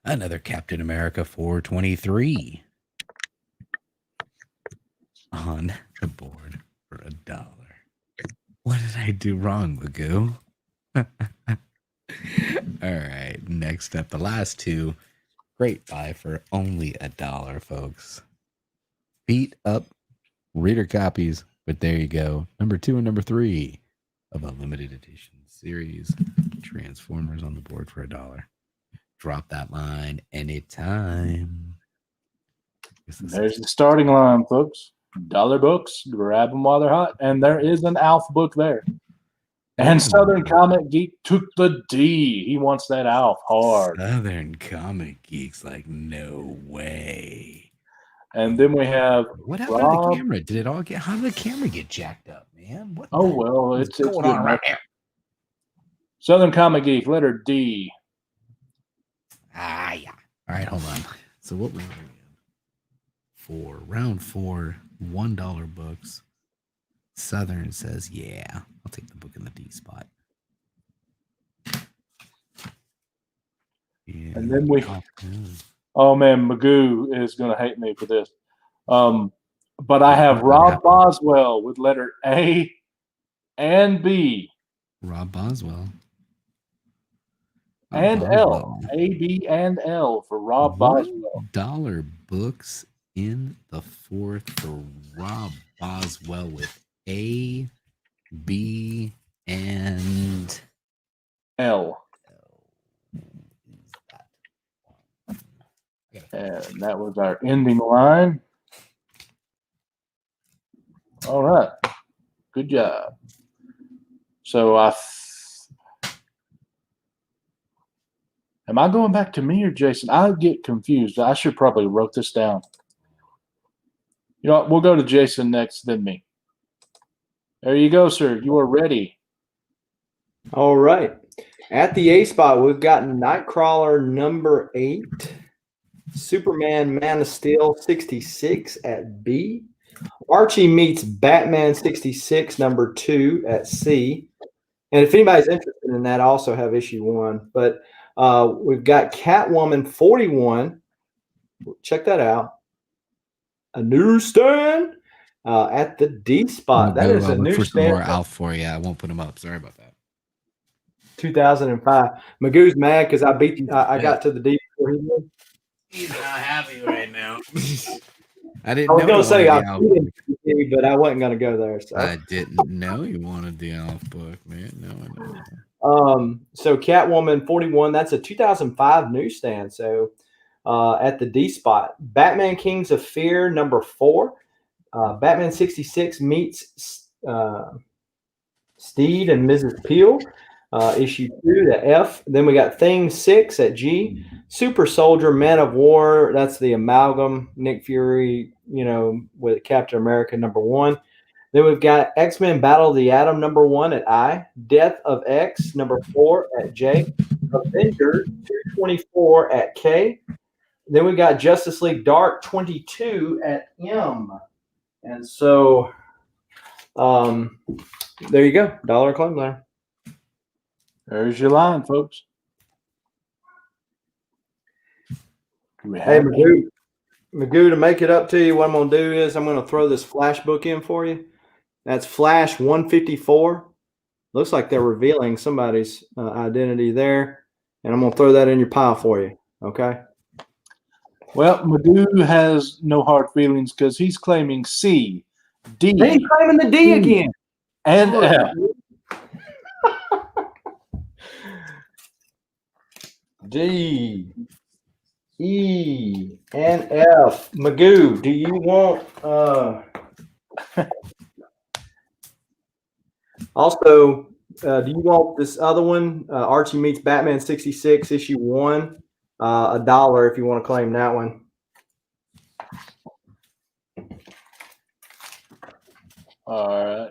Another Captain America $4.23 on the board for $1. What did I do wrong, Magoo? All right, next up, the last two. Great buy for only $1, folks. Beat up reader copies, but there you go. Number 2 and number 3 of a limited edition series. Transformers on the board for $1. Drop that line anytime. There's the starting line, folks. $1 books. Grab them while they're hot. And there is an Alf book there. And Southern Comic Geek took the D. He wants that Alf hard. Southern Comic Geek's like, no way. And then we have what happened to the camera? Did it all get? How did the camera get jacked up, man? What? Oh well, it's going good on right now. Southern Comic Geek, letter D. Ah, yeah. All right, hold on. So what we for round 4, $1 books. Southern says, yeah, I'll take the book in the D spot. Yeah. And then oh man, Magoo is going to hate me for this. But I have Rob Boswell with letter A and B. Rob Boswell. And L. A, B, and L for Rob Boswell. $1 books in the 4th for Rob Boswell with A, B, and L. And that was our ending line. All right. Good job. So am I going back to me or Jason? I get confused. I should probably wrote this down. You know what? We'll go to Jason next, then me. There you go, sir. You are ready. All right. At the A spot, we've got Nightcrawler number 8. Superman Man of Steel 66 at B. Archie meets Batman 66 number 2 at C. And if anybody's interested in that, I also have issue 1. But we've got Catwoman 41. Check that out. A newsstand at the D spot. That is a newsstand. More Alf for you. I won't put them up. Sorry about that. 2005. Magoo's mad because I got to the D before he did. He's not happy right now. I was going to say I beat him, but I wasn't going to go there. So. I didn't know you wanted the Alf book, man. No. So Catwoman 41. That's a 2005 newsstand. So at the D spot, Batman Kings of Fear number 4. Batman 66 meets Steed and Mrs. Peel. Issue 2 to F. Then we got Thing 6 at G. Super Soldier, Man of War. That's the amalgam. Nick Fury, with Captain America number 1. Then we've got X-Men Battle of the Atom number 1 at I. Death of X number 4 at J. Avengers 224 at K. Then we got Justice League Dark 22 at M. And so there you go. $1 claim there. There's your line, folks. Hey, Magoo, to make it up to you, what I'm going to do is I'm going to throw this flash book in for you. That's Flash 154. Looks like they're revealing somebody's identity there. And I'm going to throw that in your pile for you. Okay? Well, Magoo has no hard feelings because he's claiming C, D. He's claiming the D again. And F. D, E, and F. Magoo, do you want also Do you want this other one, Archie Meets Batman 66, issue 1? $1 if you want to claim that one. All right.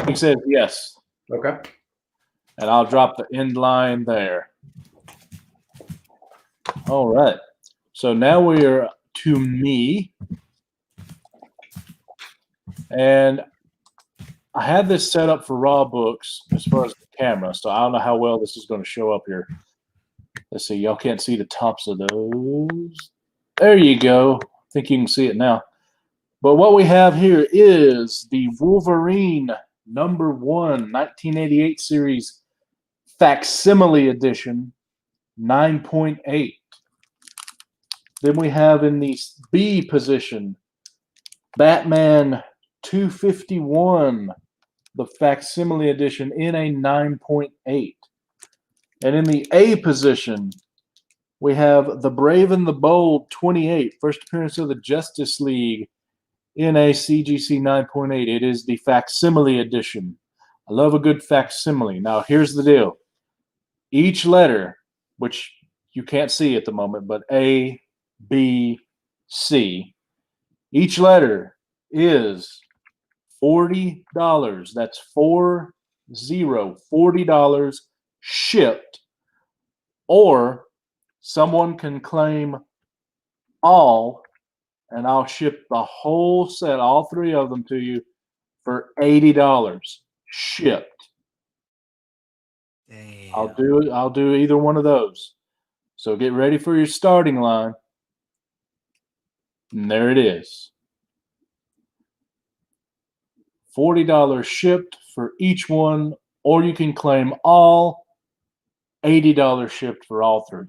He says yes. Okay. And I'll drop the end line there. All right. So now we are to me. And I had this set up for raw books as far as the camera, so I don't know how well this is going to show up here. Let's see. Y'all can't see the tops of those. There you go. I think you can see it now. But what we have here is the Wolverine #1 1988 series facsimile edition 9.8. Then we have in the B position Batman 251, the facsimile edition in a 9.8. And in the A position, we have The Brave and the Bold 28, first appearance of the Justice League in a CGC 9.8. It is the facsimile edition. I love a good facsimile. Now, here's the deal. Each letter, which you can't see at the moment, but A, B, C, each letter is $40. That's $40 shipped. Or someone can claim all, and I'll ship the whole set, all 3 of them to you for $80 shipped. Damn. I'll do either one of those. So get ready for your starting line. And there it is. $40 shipped for each one, or you can claim all, $80 shipped for all 3.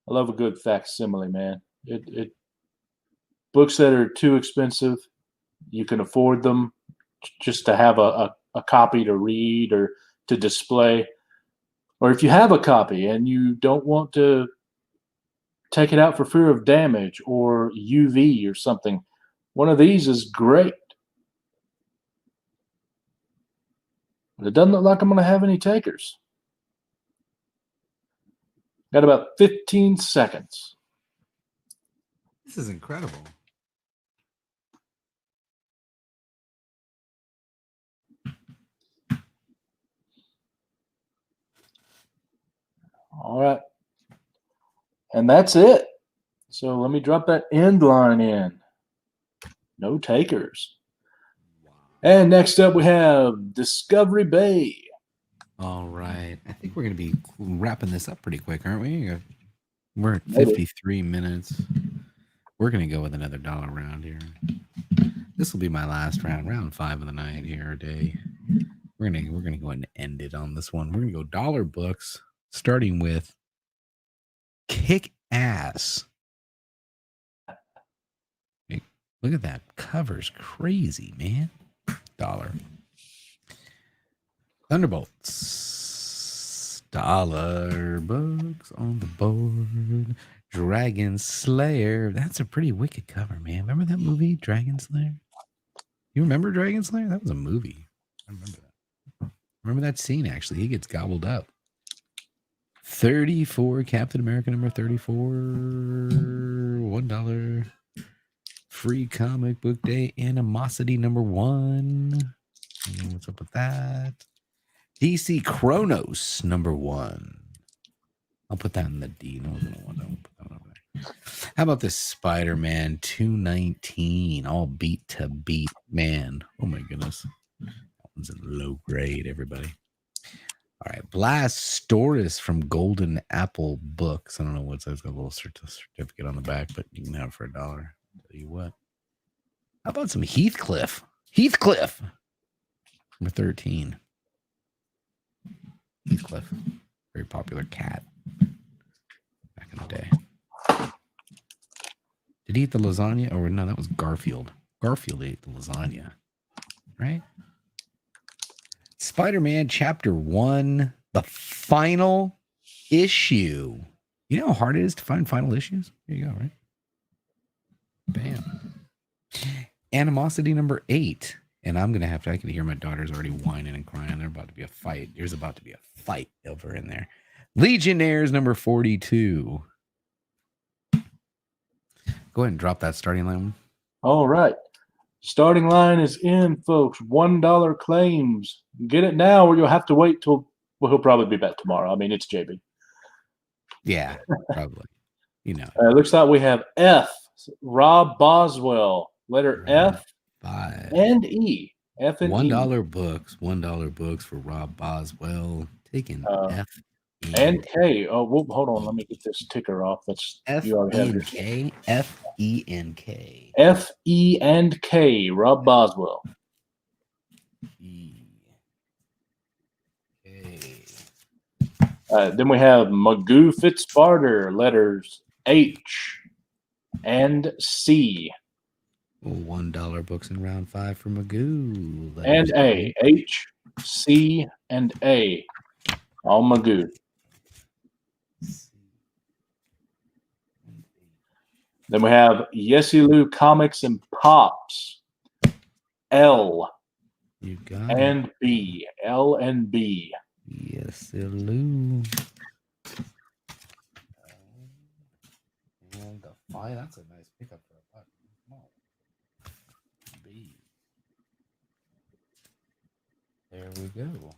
I love a good facsimile, man. Books that are too expensive, you can afford them just to have a copy to read or to display. Or if you have a copy and you don't want to take it out for fear of damage or UV or something, one of these is great. But it doesn't look like I'm going to have any takers. Got about 15 seconds. This is incredible. All right. And that's it. So let me drop that end line in. No takers. And next up we have Discovery Bay. All right. I think we're going to be wrapping this up pretty quick, aren't we? We're at 53 minutes. We're going to go with another dollar round here. This will be my last round, round 5 of the night here a day. We're going to go ahead and end it on this one. We're going to go dollar books, starting with Kick Ass. Hey, look at that. Cover's crazy, man. Dollar. Thunderbolts. Dollar books on the board. Dragon Slayer. That's a pretty wicked cover, man. Remember that movie, Dragon Slayer? You remember Dragon Slayer? That was a movie. I remember that. Remember that scene, actually. He gets gobbled up. 34, Captain America number 34. $1. Free comic book day animosity #1. What's up with that? DC Chronos #1. I'll put that in the D. No one's gonna want to put that over there. How about this Spider-Man 219? All beat to beat, man. Oh my goodness. That one's in low grade, everybody. All right, Blastoris from Golden Apple Books. I don't know what's that. It's got a little certificate on the back, but you can have it for $1. I'll tell you what. How about some Heathcliff? Heathcliff, number 13. Heathcliff, very popular cat back in the day. Did he eat the lasagna? Or no, that was Garfield. Garfield ate the lasagna, right? Spider-Man Chapter 1, the final issue. You know how hard it is to find final issues? Here you go, right? Animosity number 8. And I'm gonna have to. I can hear my daughter's already whining and crying. There's about to be a fight. There's about to be a fight over in there. Legionnaires number 42. Go ahead and drop that starting line. All right. Starting line is in, folks. $1 claims. Get it now, or you'll have to wait till. Well, he'll probably be back tomorrow. I mean, it's JB. Yeah, probably. You know. Looks like we have F. Rob Boswell. Letter F 5 and E. F and $1 E. books. $1 books for Rob Boswell. Taking F and K. Oh, well, hold on. Let me get this ticker off. That's you already have your K. F-E-N-K. F-E and K. Rob Boswell. Then we have Magoo Fitzbarter. Letters H and C. $1 books in round 5 for Magoo. And A. H, C, and A. All Magoo. Then we have Yesilu Comics and Pops. L You got and B. L and B. Yesilu. And the five. That's a nice pickup for a buck. B. There we go.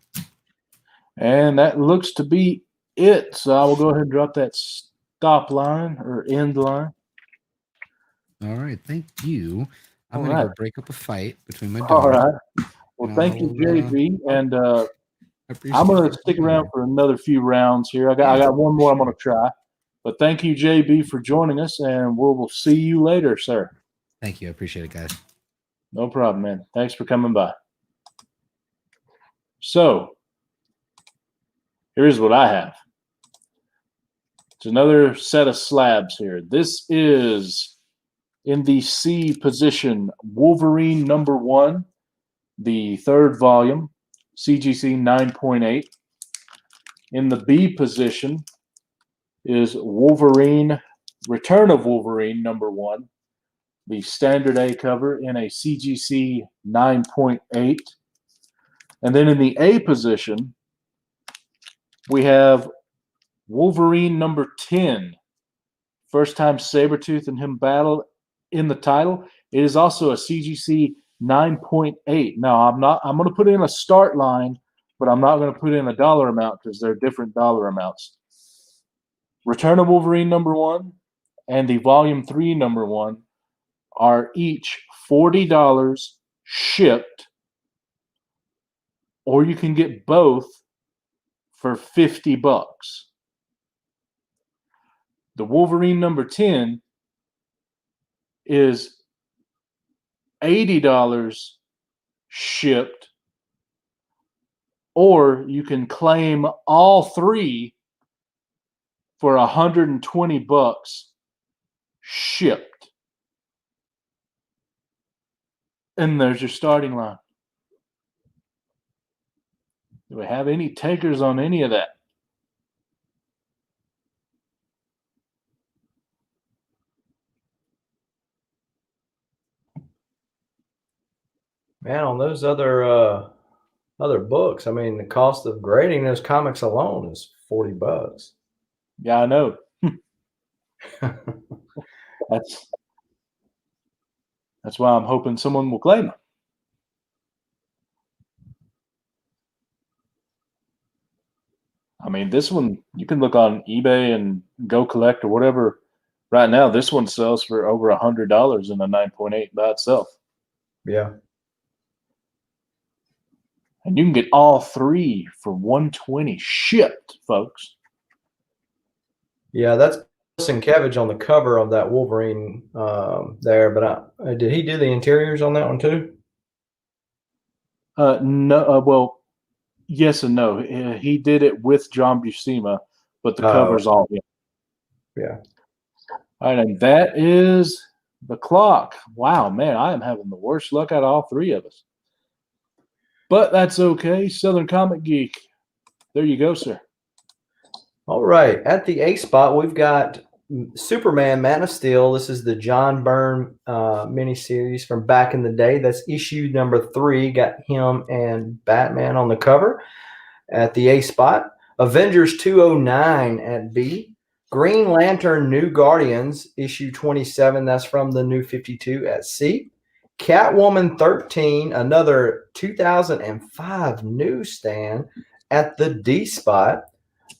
And that looks to be it. So I will go ahead and drop that stop line or end line. All right. Thank you. I'm All going to right. go break up a fight between my All dogs. right. Well, thank you, JB. And appreciate I'm going to it. stick around for another few rounds here. I got one more I'm going to try. But thank you, JB, for joining us, and we'll see you later, sir. Thank you. I appreciate it, guys. No problem, man. Thanks for coming by. So, here's what I have. It's another set of slabs here. This is in the C position, Wolverine number 1, the 3rd volume, CGC 9.8. In the B position is Wolverine, Return of Wolverine number 1, the standard A cover in a CGC 9.8. And then in the A position, we have Wolverine number 10. First time Sabretooth and him battle in the title. It is also a CGC 9.8. Now, I'm going to put in a start line, but I'm not going to put in a dollar amount because they're different dollar amounts. Return of Wolverine number 1 and the Volume 3 number 1 are each $40 shipped, or you can get both for $50. The Wolverine number 10 is $80 shipped, or you can claim all 3 for $120 shipped. And there's your starting line. Do we have any takers on any of that? Man, on those other books, I mean, the cost of grading those comics alone is $40. Yeah, I know. That's why I'm hoping someone will claim them. I mean, this one, you can look on eBay and Go Collect or whatever. Right now, this one sells for over $100 in a 9.8 by itself. Yeah. And you can get all 3 for $120 shipped, folks. Yeah, that's Sienkiewicz on the cover of that Wolverine there. But did he do the interiors on that one too? No. Well, yes and no. He did it with John Buscema, but the cover's all him. Yeah. All right, and that is the clock. Wow, man, I am having the worst luck out of all 3 of us. But that's okay. Southern Comic Geek. There you go, sir. All right. At the A spot, we've got Superman, Man of Steel. This is the John Byrne miniseries from back in the day. That's issue number 3. Got him and Batman on the cover at the A spot. Avengers 209 at B. Green Lantern New Guardians, issue 27. That's from the New 52 at C. Catwoman 13, another 2005 newsstand at the D spot.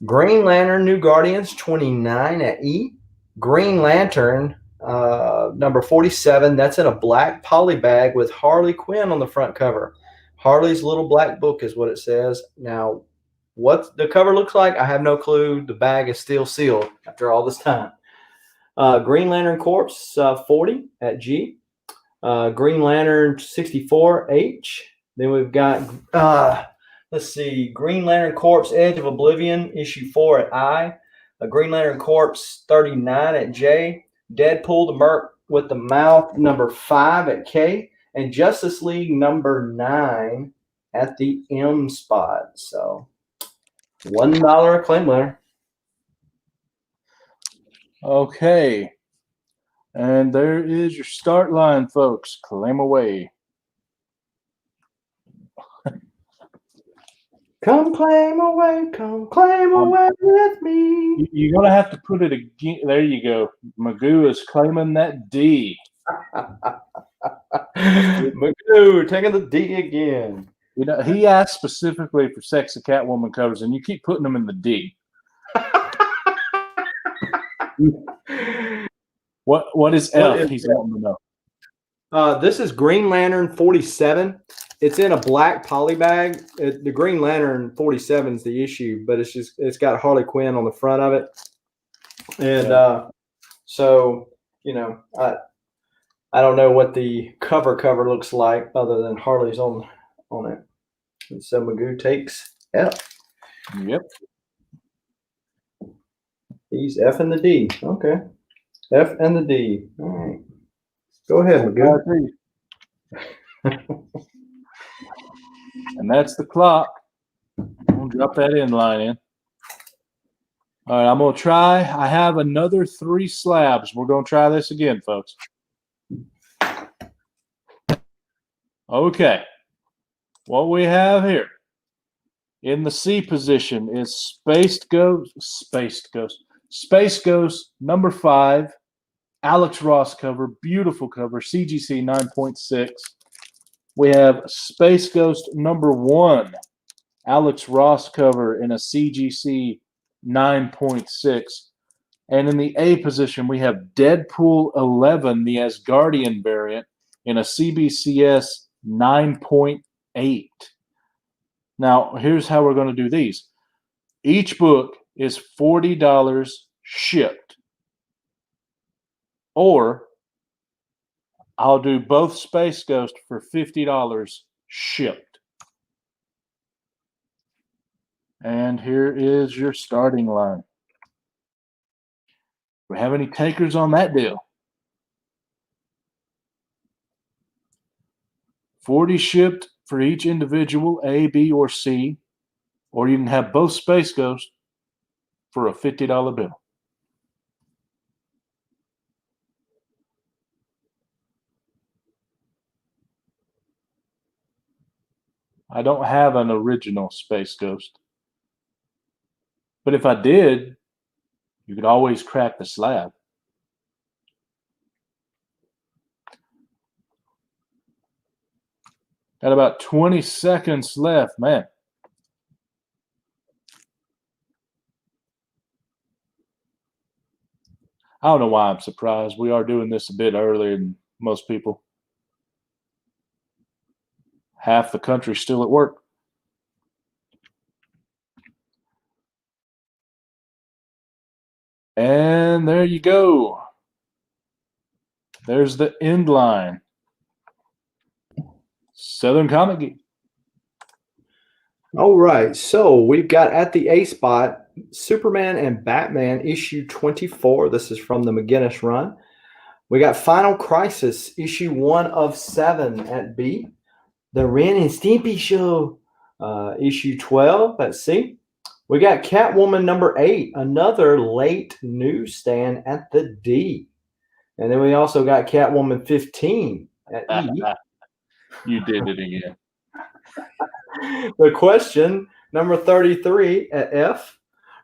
Green Lantern New Guardians 29 at E. Green Lantern number 47. That's in a black poly bag with Harley Quinn on the front cover. Harley's Little Black Book is what it says. Now, what the cover looks like, I have no clue. The bag is still sealed after all this time. Green Lantern Corps 40 at G. Green Lantern 64 H. Then we've got let's see, Green Lantern Corps Edge of Oblivion issue 4 at I. Green Lantern Corps 39 at J. Deadpool the Merc with the Mouth number 5 at K. And Justice League number 9 at the M spot. So $1 claim winner. Okay. And there is your start line, folks. Claim away. Come claim away with me. You're going to have to put it again. There you go. Magoo is claiming that D. Magoo taking the D again. You know, he asked specifically for Sexy Catwoman covers, and you keep putting them in the D. What is F? He's wanting to know. This is Green Lantern 47. It's in a black poly bag. The Green Lantern 47 is the issue, but it's got Harley Quinn on the front of it. And so, you know, I don't know what the cover looks like other than Harley's on it. And so Magoo takes F. Yep. He's F and the D. Okay. F and the D. All right. Go ahead, Magoo. And that's the clock. I'm going to drop that in line in. All right, I'm going to try. I have another 3 slabs. We're going to try this again, folks. Okay. What we have here in the C position is Space Ghost number 5, Alex Ross cover, beautiful cover, CGC 9.6. We have Space Ghost number 1, Alex Ross cover in a CGC 9.6. And in the A position, we have Deadpool 11, the Asgardian variant, in a CBCS 9.8. Now, here's how we're going to do these. Each book is $40 shipped. Or I'll do both Space Ghost for $50 shipped. And here is your starting line. Do we have any takers on that deal? 40 shipped for each individual, A, B, or C. Or you can have both Space Ghost for a $50 bill. I don't have an original Space Ghost. But if I did, you could always crack the slab. Got about 20 seconds left, man. I don't know why I'm surprised. We are doing this a bit earlier than most people. Half the country's still at work. And there you go. There's the end line. Southern Comic Geek. All right. So we've got at the A spot, Superman and Batman issue 24. This is from the McGinnis run. We got Final Crisis issue 1 of 7 at B. The Ren and Stimpy Show issue 12 at C. We got Catwoman number 8, another late newsstand at the D. And then we also got Catwoman 15 at E. You did it again. The Question number 33 at F.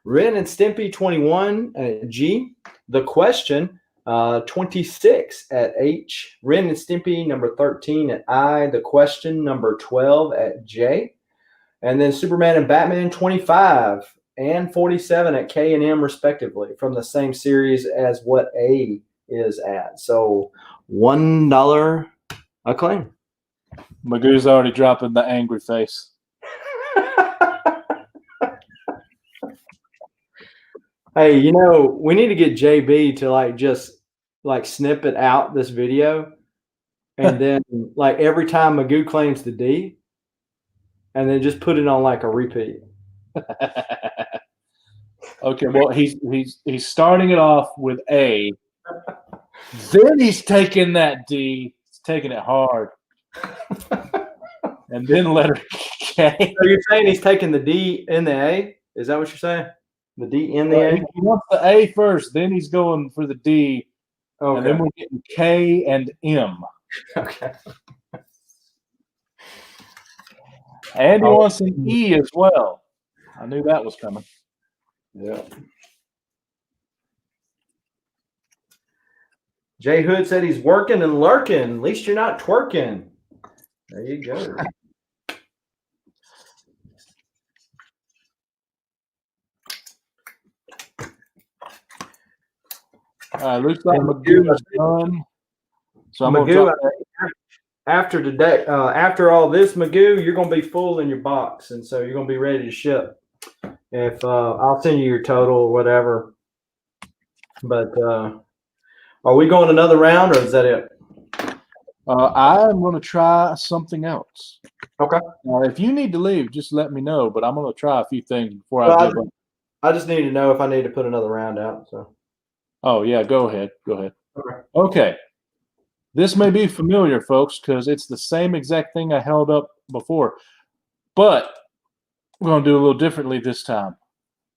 Ren and Stimpy 21 at G. The Question 26 at H. Ren and Stimpy number 13 at I. The Question number 12 at J. And then Superman and Batman 25 and 47 at K and M respectively, from the same series as what A is at. So $1 a claim. Magoo's already dropping the angry face. Hey, we need to get JB to just snippet out this video, and then every time Magoo claims the D, and then just put it on a repeat. Okay, well he's starting it off with A, then he's taking that D, he's taking it hard, and then letter K. So you're saying he's taking the D in the A? Is that what you're saying? The D in the A? He wants the A first, then he's going for the D, Okay. and then we're getting K and M. Okay. And he wants an E as well. I knew that was coming. Yeah. Jay Hood said he's working and lurking. At least you're not twerking. There you go. Looks like Magoo's done. So I'm Magoo, after today, after all this, Magoo, you're going to be full in your box, and so you're going to be ready to ship. If I'll send you your total or whatever. But are we going another round, or is that it? I'm going to try something else. Okay. If you need to leave, just let me know. But I'm going to try a few things before I give up. I just need to know if I need to put another round out. So. Oh yeah, go ahead. Okay. Okay. This may be familiar, folks, because it's the same exact thing I held up before. But we're going to do a little differently this time.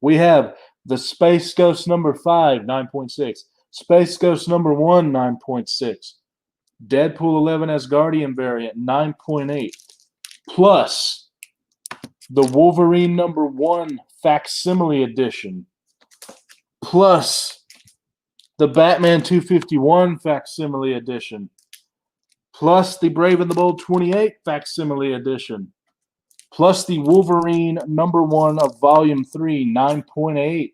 We have the Space Ghost number 5, 9.6. Space Ghost number 1, 9.6. Deadpool 11 Asgardian variant, 9.8. Plus the Wolverine number 1 facsimile edition. Plus the Batman 251 facsimile edition, plus the Brave and the Bold 28 facsimile edition, plus the Wolverine number 1 of Volume 3, 9.8,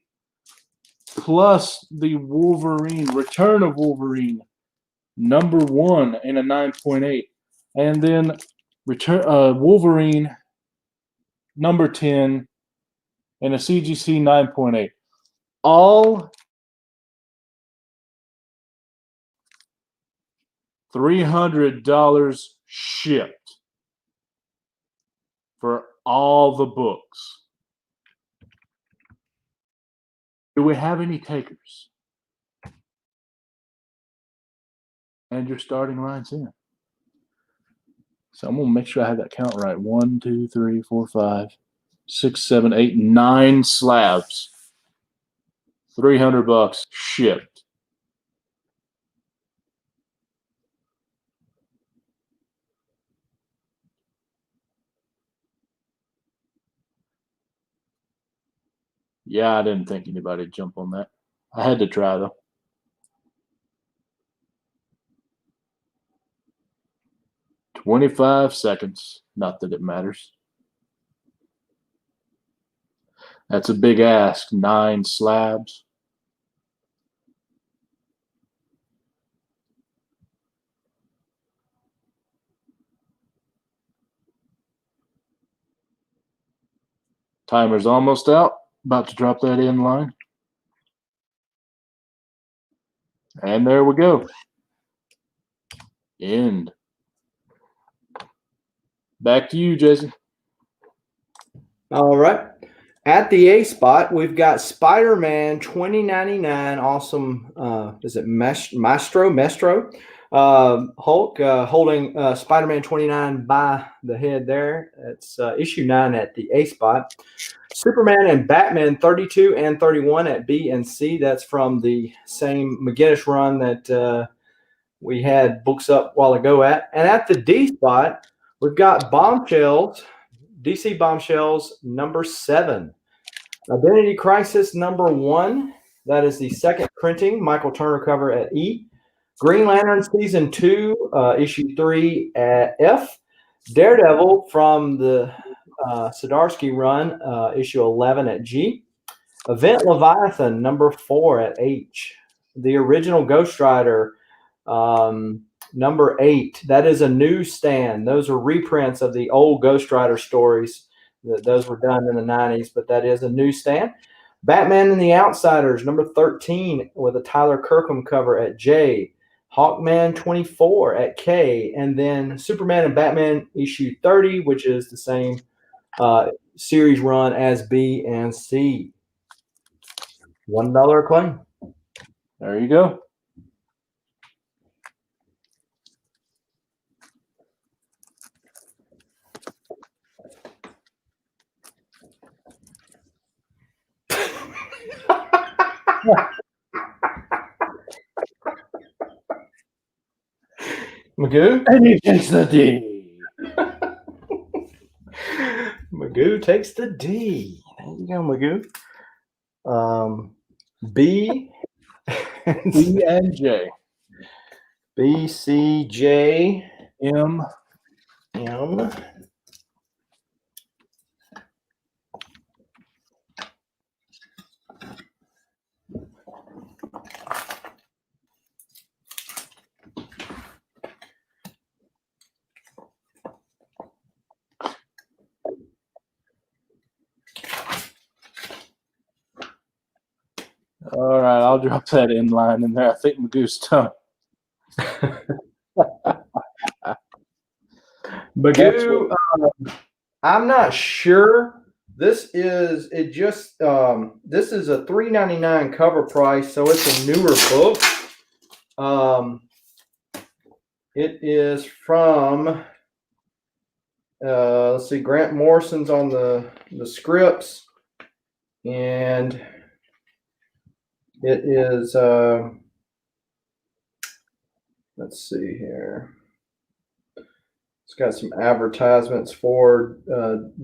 plus the Wolverine, Return of Wolverine, number 1 in a 9.8, and then Wolverine number 10 in a CGC 9.8. All $300 shipped for all the books. Do we have any takers? And your starting line's in. So I'm going to make sure I have that count right. 1, 2, 3, 4, 5, 6, 7, 8, 9 slabs. $300 shipped. Yeah, I didn't think anybody would jump on that. I had to try, though. "25 seconds. Not that it matters. That's a big ask. 9 slabs. Timer's almost out. About to drop that in line. And there we go. End. Back to you, Jason. All right. At the A spot, we've got Spider-Man 2099. Awesome. Is it Maestro? Hulk holding Spider-Man 29 by the head there. It's issue 9 at the A spot. Superman and Batman 32 and 31 at B and C. That's from the same McGinnis run that we had books up a while ago at. And at the D spot, we've got Bombshells, DC Bombshells number 7. Identity Crisis number 1. That is the second printing. Michael Turner cover at E. Green Lantern season 2, issue 3 at F. Daredevil from the Zdarsky run, issue 11 at G. Event Leviathan number 4 at H. The original Ghost Rider number 8. That is a newsstand. Those are reprints of the old Ghost Rider stories. Those were done in the 90s, but that is a newsstand. Batman and the Outsiders number 13 with a Tyler Kirkham cover at J. Hawkman 24 at K, and then Superman and Batman issue 30, which is the same series run as B and C. $1 a claim. There you go. Magoo? And he takes the D. Magoo takes the D. There you go, Magoo. B. B and J. B, C, J, M. M. All right, I'll drop that inline in there. I think Magoo's done. Magoo, I'm not sure. This is a $3.99 cover price, so it's a newer book. It is from let's see, Grant Morrison's on the scripts, and it is let's see here. It's got some advertisements for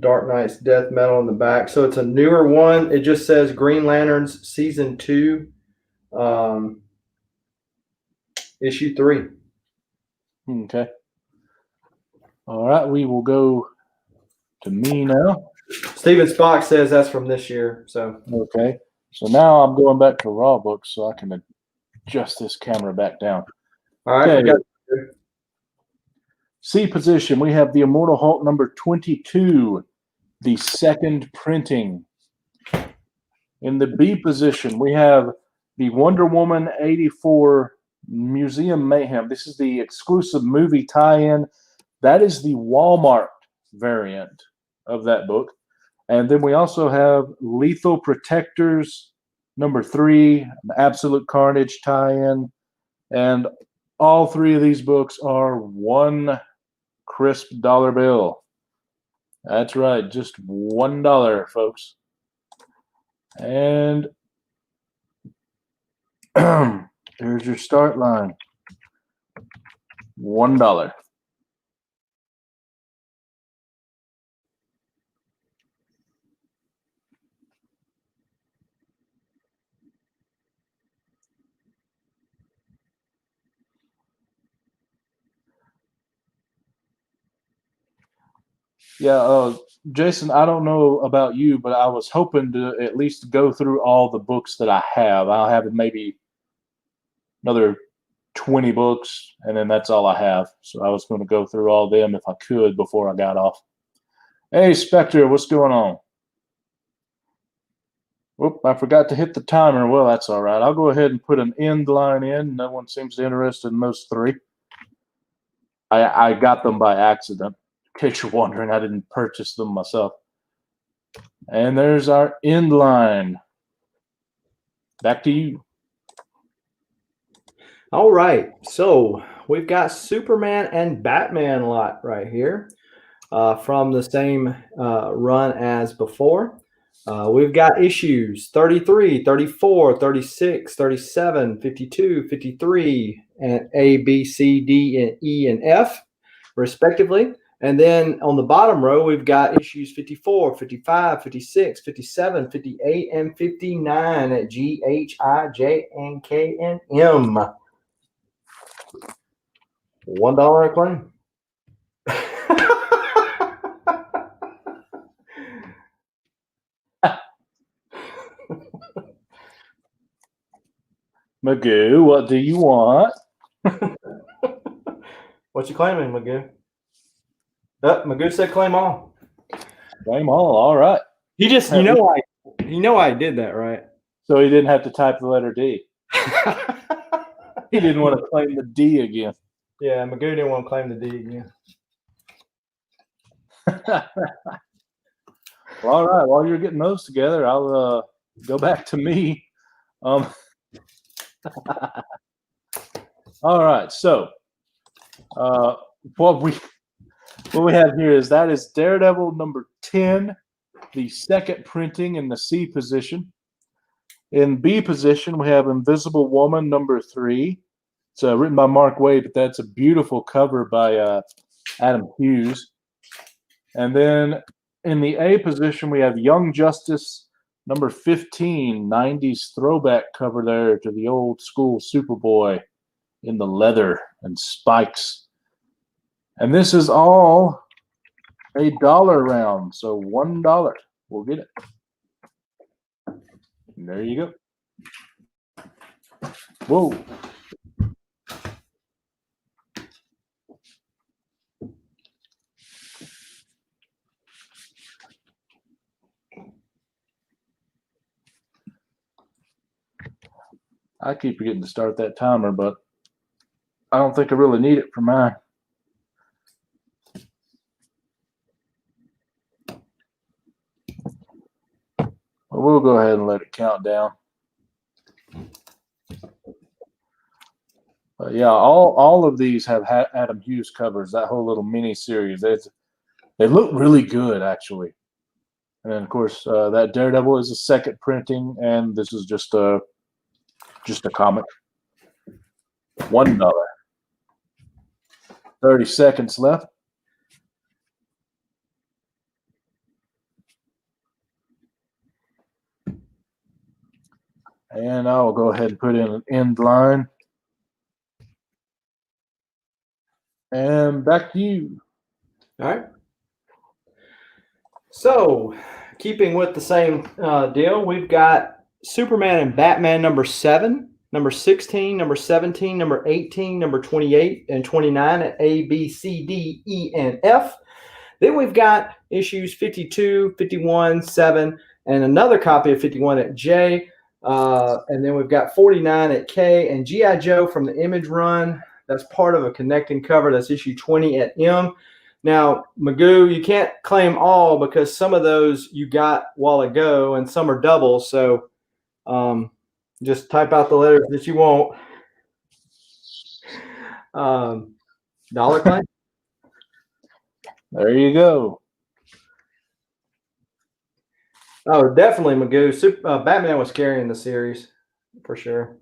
Dark Knight's Death Metal in the back. So it's a newer one. It just says Green Lanterns Season 2, Issue 3. Okay. All right, we will go to me now. Steven Spock says that's from this year. So Okay. So now I'm going back to raw books so I can adjust this camera back down. all right, Okay. we got C position, we have the Immortal Hulk number 22, the second printing. In the B position, we have the Wonder Woman 84 Museum Mayhem. This is the exclusive movie tie-in. That is the Walmart variant of that book. And then we also have Lethal Protectors number 3, Absolute Carnage tie-in. And all three of these books are one crisp dollar bill. That's right, just $1, folks. And here's your start line. $1. Yeah, Jason, I don't know about you, but I was hoping to at least go through all the books that I have. I'll have maybe another 20 books, and then that's all I have. So I was going to go through all them if I could before I got off. Hey, Spectre, what's going on? Whoop, I forgot to hit the timer. Well, that's all right. I'll go ahead and put an end line in. No one seems interested in those three. I got them by accident. In case you're wondering, I didn't purchase them myself. And there's our end line. Back to you. All right. So we've got Superman and Batman lot right here from the same run as before. We've got issues 33, 34, 36, 37, 52, 53, and A, B, C, D, and E, and F, respectively. And then on the bottom row, we've got issues 54, 55, 56, 57, 58, and 59 at G, H, I, J, and K, and M. $1 a claim. Magoo, what do you want? What you claiming, Magoo? Magoo said claim all. Claim all right. You just, you know I did that, right? So he didn't have to type the letter D. He didn't want to claim the D again. Yeah, Magoo didn't want to claim the D again. Well, all right. While you're getting those together, I'll go back to me. All right. So, what we have here is Daredevil number 10, the second printing in the C position. In B position, we have Invisible Woman number 3. It's written by Mark Waid, but that's a beautiful cover by Adam Hughes. And then in the A position, we have Young Justice number 15, 90s throwback cover there to the old school Superboy in the leather and spikes. And this is all $1 round, so $1. We'll get it. And there you go. Whoa. I keep forgetting to start that timer, but I don't think I really need it for mine. Well, we'll go ahead and let it count down. Yeah, all of these have Adam Hughes covers. That whole little mini series, they look really good actually. And then of course that Daredevil is a second printing, and this is just a comic. $1. 30 seconds left. And I will go ahead and put in an end line. And back to you. All right. So, keeping with the same deal, we've got Superman and Batman number 7, number 16, number 17, number 18, number 28, and 29 at A, B, C, D, E, and F. Then we've got issues 52, 51, 7, and another copy of 51 at J. And then we've got 49 at K, and G.I. Joe from the Image run. That's part of a connecting cover. That's issue 20 at M. Now, Magoo, you can't claim all because some of those you got a while ago and some are doubles. So just type out the letters that you want. $1 claim? There you go. Oh, definitely, Magoo. Batman was carrying the series for sure.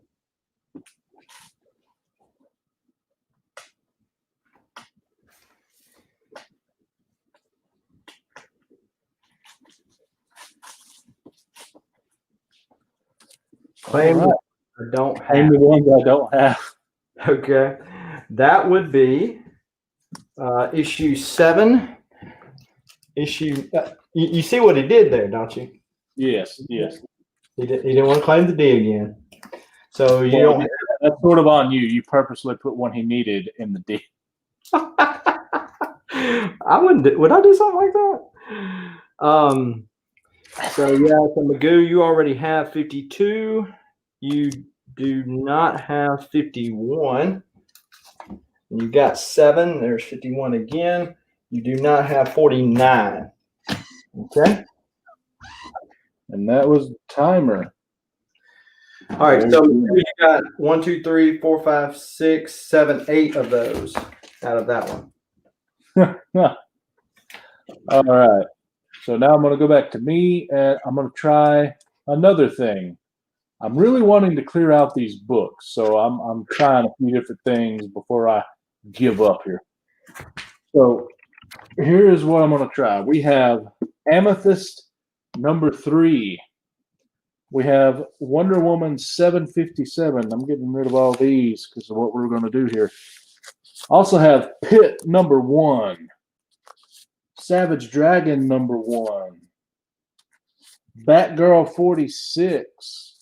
Claim Right. I don't have. Claim the ones I don't have. Okay, that would be issue 7. Issue. You see what he did there, don't you? Yes. He didn't want to claim the D again. So you Well, don't. That's sort of on you. You purposely put one he needed in the D. I wouldn't. Would I do something like that? So yeah, so Magoo, you already have 52. You do not have 51. You got 7. There's 51 again. You do not have 49. Okay. And that was the timer. All right, so you got 1, 2, 3, 4, 5, 6, 7, 8 of those out of that one. All right. So now I'm going to go back to me, and I'm going to try another thing. I'm really wanting to clear out these books, so I'm trying a few different things before I give up here. So here is what I'm going to try. We have Amethyst number 3. We have Wonder Woman 757. I'm getting rid of all these because of what we're going to do here. Also have Pit number 1. Savage Dragon number 1. Batgirl 46.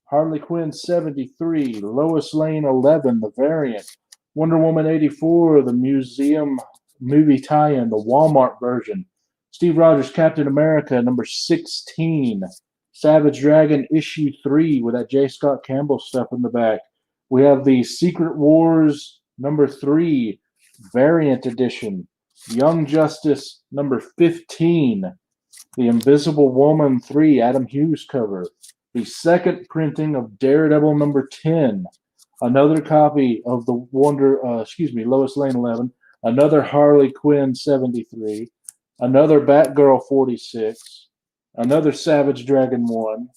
Harley Quinn 73. Lois Lane 11, the variant. Wonder Woman 84, the museum movie tie-in, the Walmart version. Steve Rogers Captain America number 16. Savage Dragon issue 3 with that J. Scott Campbell stuff in the back. We have the Secret Wars number 3 variant edition. Young Justice number 15. The Invisible Woman 3 Adam Hughes cover. The second printing of Daredevil number 10. Another copy of the Lois Lane 11. Another Harley Quinn 73. Another Batgirl 46. Another Savage Dragon 1.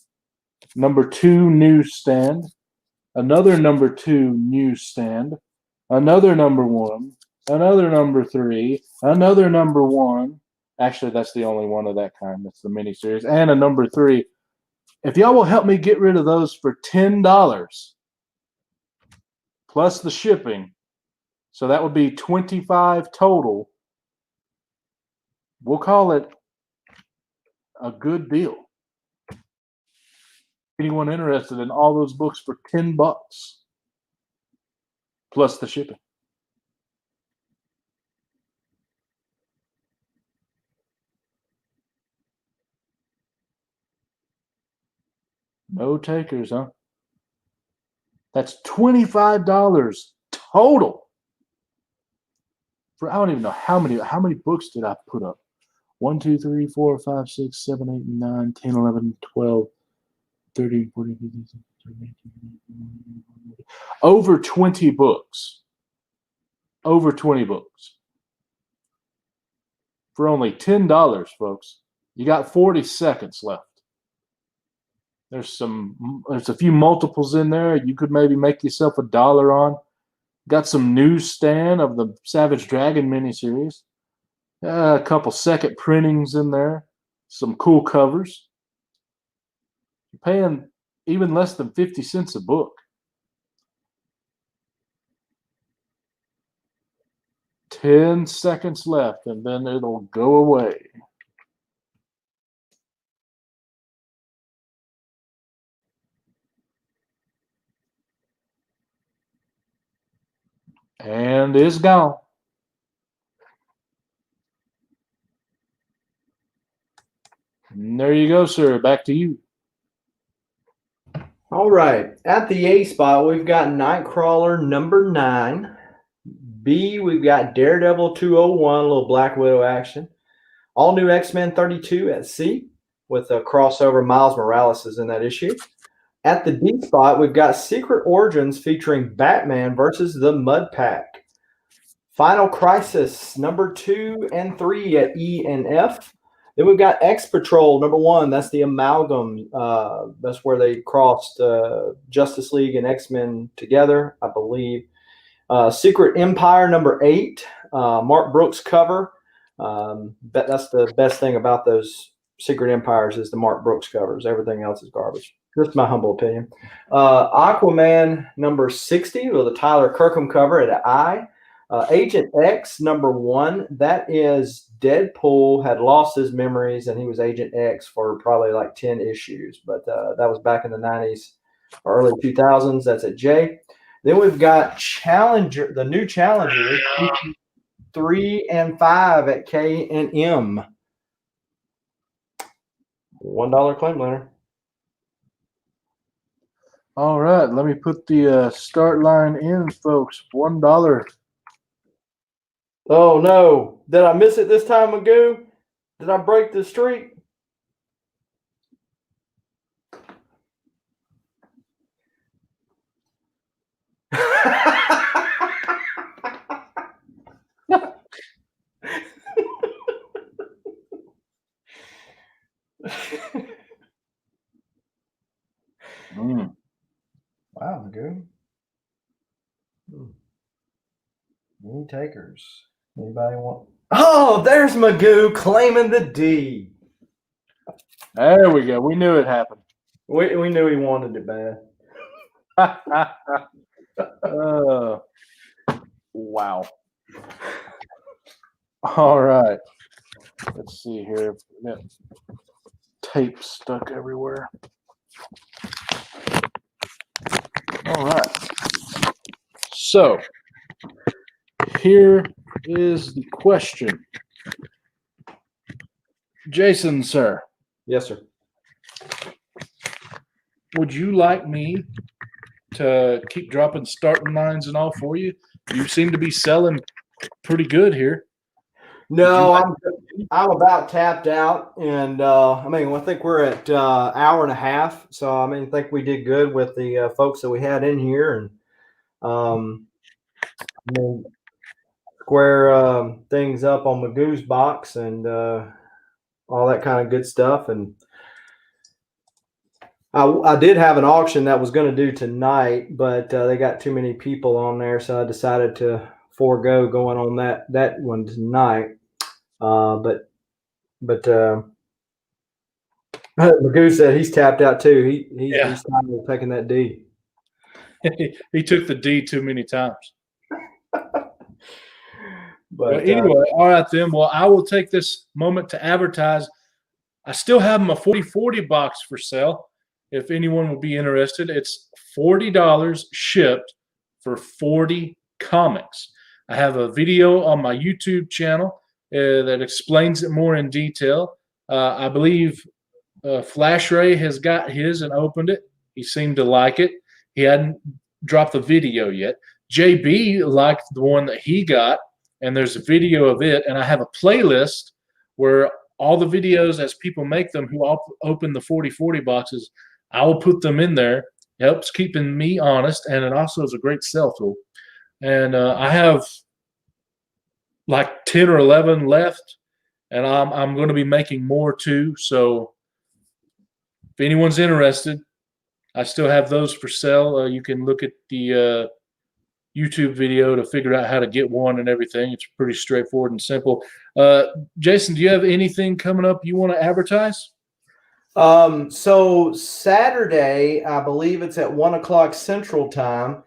Number 2 newsstand. Another number 2 newsstand. Another number 1. Another number 3. Another number 1. Actually, that's the only one of that kind. That's the miniseries. And a number 3. If y'all will help me get rid of those for $10 plus the shipping, so that would be $25 total, we'll call it a good deal. Anyone interested in all those books for $10 plus the shipping? No takers, huh? That's $25 total. For I don't even know how many books did I put up? 1, 2, 3, 4, 5, 6, 7, 8, 9, 10, 11, 12, 13, 14, 15, 16, 17, 18, 19, over 20 books. Over 20 books. For only $10, folks. You got 40 seconds left. There's a few multiples in there. You could maybe make yourself $1 on. Got some newsstand of the Savage Dragon miniseries. A couple second printings in there. Some cool covers. You're paying even less than 50 cents a book. 10 seconds left, and then it'll go away. And it's gone. And there you go, sir. Back to you. All right. At the A spot, we've got Nightcrawler number 9. B, we've got Daredevil 201, a little Black Widow action. All new X-Men 32 at C, with a crossover. Miles Morales is in that issue. At the D spot, we've got Secret Origins featuring Batman versus the Mud Pack. Final Crisis number 2 and 3 at E and F. Then we've got X Patrol number 1. That's the amalgam. That's where they crossed Justice League and X-Men together, I believe. Secret Empire number 8. Mark Brooks cover. That's the best thing about those Secret Empires is the Mark Brooks covers. Everything else is garbage. Just my humble opinion. Aquaman number 60 with a Tyler Kirkham cover at I. Agent X number 1. That is Deadpool had lost his memories and he was Agent X for probably like 10 issues. But that was back in the 90s or early 2000s. That's at J. Then we've got Challenger, the new Challenger, 3 and 5 at K and M. $1 claim letter. All right, let me put the start line in, folks. $1. Oh no! Did I miss it this time, Magoo? Did I break the streak? Any takers? Anybody want? Oh, there's Magoo claiming the D. There we go. We knew it happened. We knew he wanted it bad. Wow. All right. Let's see here. Got tape stuck everywhere. All right. So here is the question. Jason, sir. Yes, sir. Would you like me to keep dropping starting lines and all for you? You seem to be selling pretty good here. No, I'm about tapped out, and I think we're at hour and a half. So I think we did good with the folks that we had in here, and square things up on Magoo's box and all that kind of good stuff. And I did have an auction that was going to do tonight, but they got too many people on there, so I decided to forego going on that one tonight. But Magoo said he's tapped out too. He's tired of taking that D. He took the D too many times. But anyway, all right then. Well, I will take this moment to advertise. I still have my 40/40 box for sale. If anyone would be interested, it's $40 shipped for 40 comics. I have a video on my YouTube channel that explains it more in detail. I believe Flash Ray has got his and opened it. He seemed to like it. He hadn't dropped the video yet. JB liked the one that he got, and there's a video of it. And I have a playlist where all the videos, as people make them who open the 40/40 boxes, I will put them in there. It helps keeping me honest, and it also is a great sell tool. And I have like 10 or 11 left, and I'm going to be making more too. So if anyone's interested, I still have those for sale. You can look at the YouTube video to figure out how to get one and everything. It's pretty straightforward and simple. Jason, do you have anything coming up you want to advertise? So Saturday, I believe it's at 1 o'clock Central Time.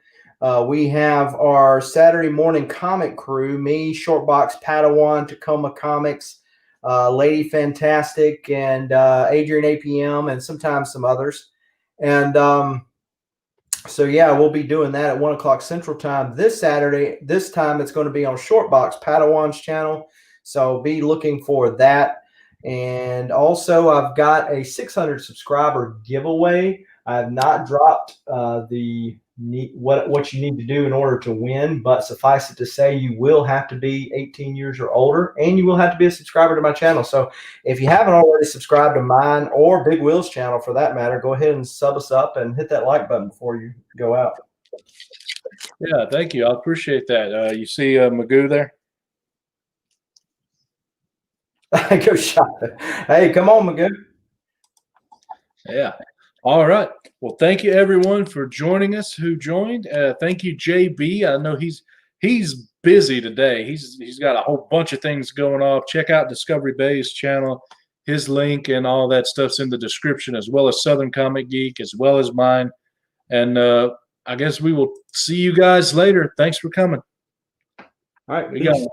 We have our Saturday morning comic crew, me, Shortbox Padawan, Tacoma Comics, Lady Fantastic, and Adrian APM, and sometimes some others. And so, yeah, we'll be doing that at 1 o'clock Central Time this Saturday. This time it's going to be on Shortbox Padawan's channel. So be looking for that. And also, I've got a 600 subscriber giveaway. I have not dropped what you need to do in order to win, but suffice it to say, you will have to be 18 years or older, and you will have to be a subscriber to my channel. So if you haven't already subscribed to mine or Big Will's channel for that matter, go ahead and sub us up and hit that like button before you go out. Yeah, thank you. I appreciate that. You see Magoo there? Go shopping. Hey, come on, Magoo. Yeah. All right. Well, thank you everyone for joining us who joined. Thank you, JB. I know he's busy today. He's got a whole bunch of things going on. Check out Discovery Bay's channel. His link and all that stuff's in the description, as well as Southern Comic Geek, as well as mine. And I guess we will see you guys later. Thanks for coming. All right. We got it.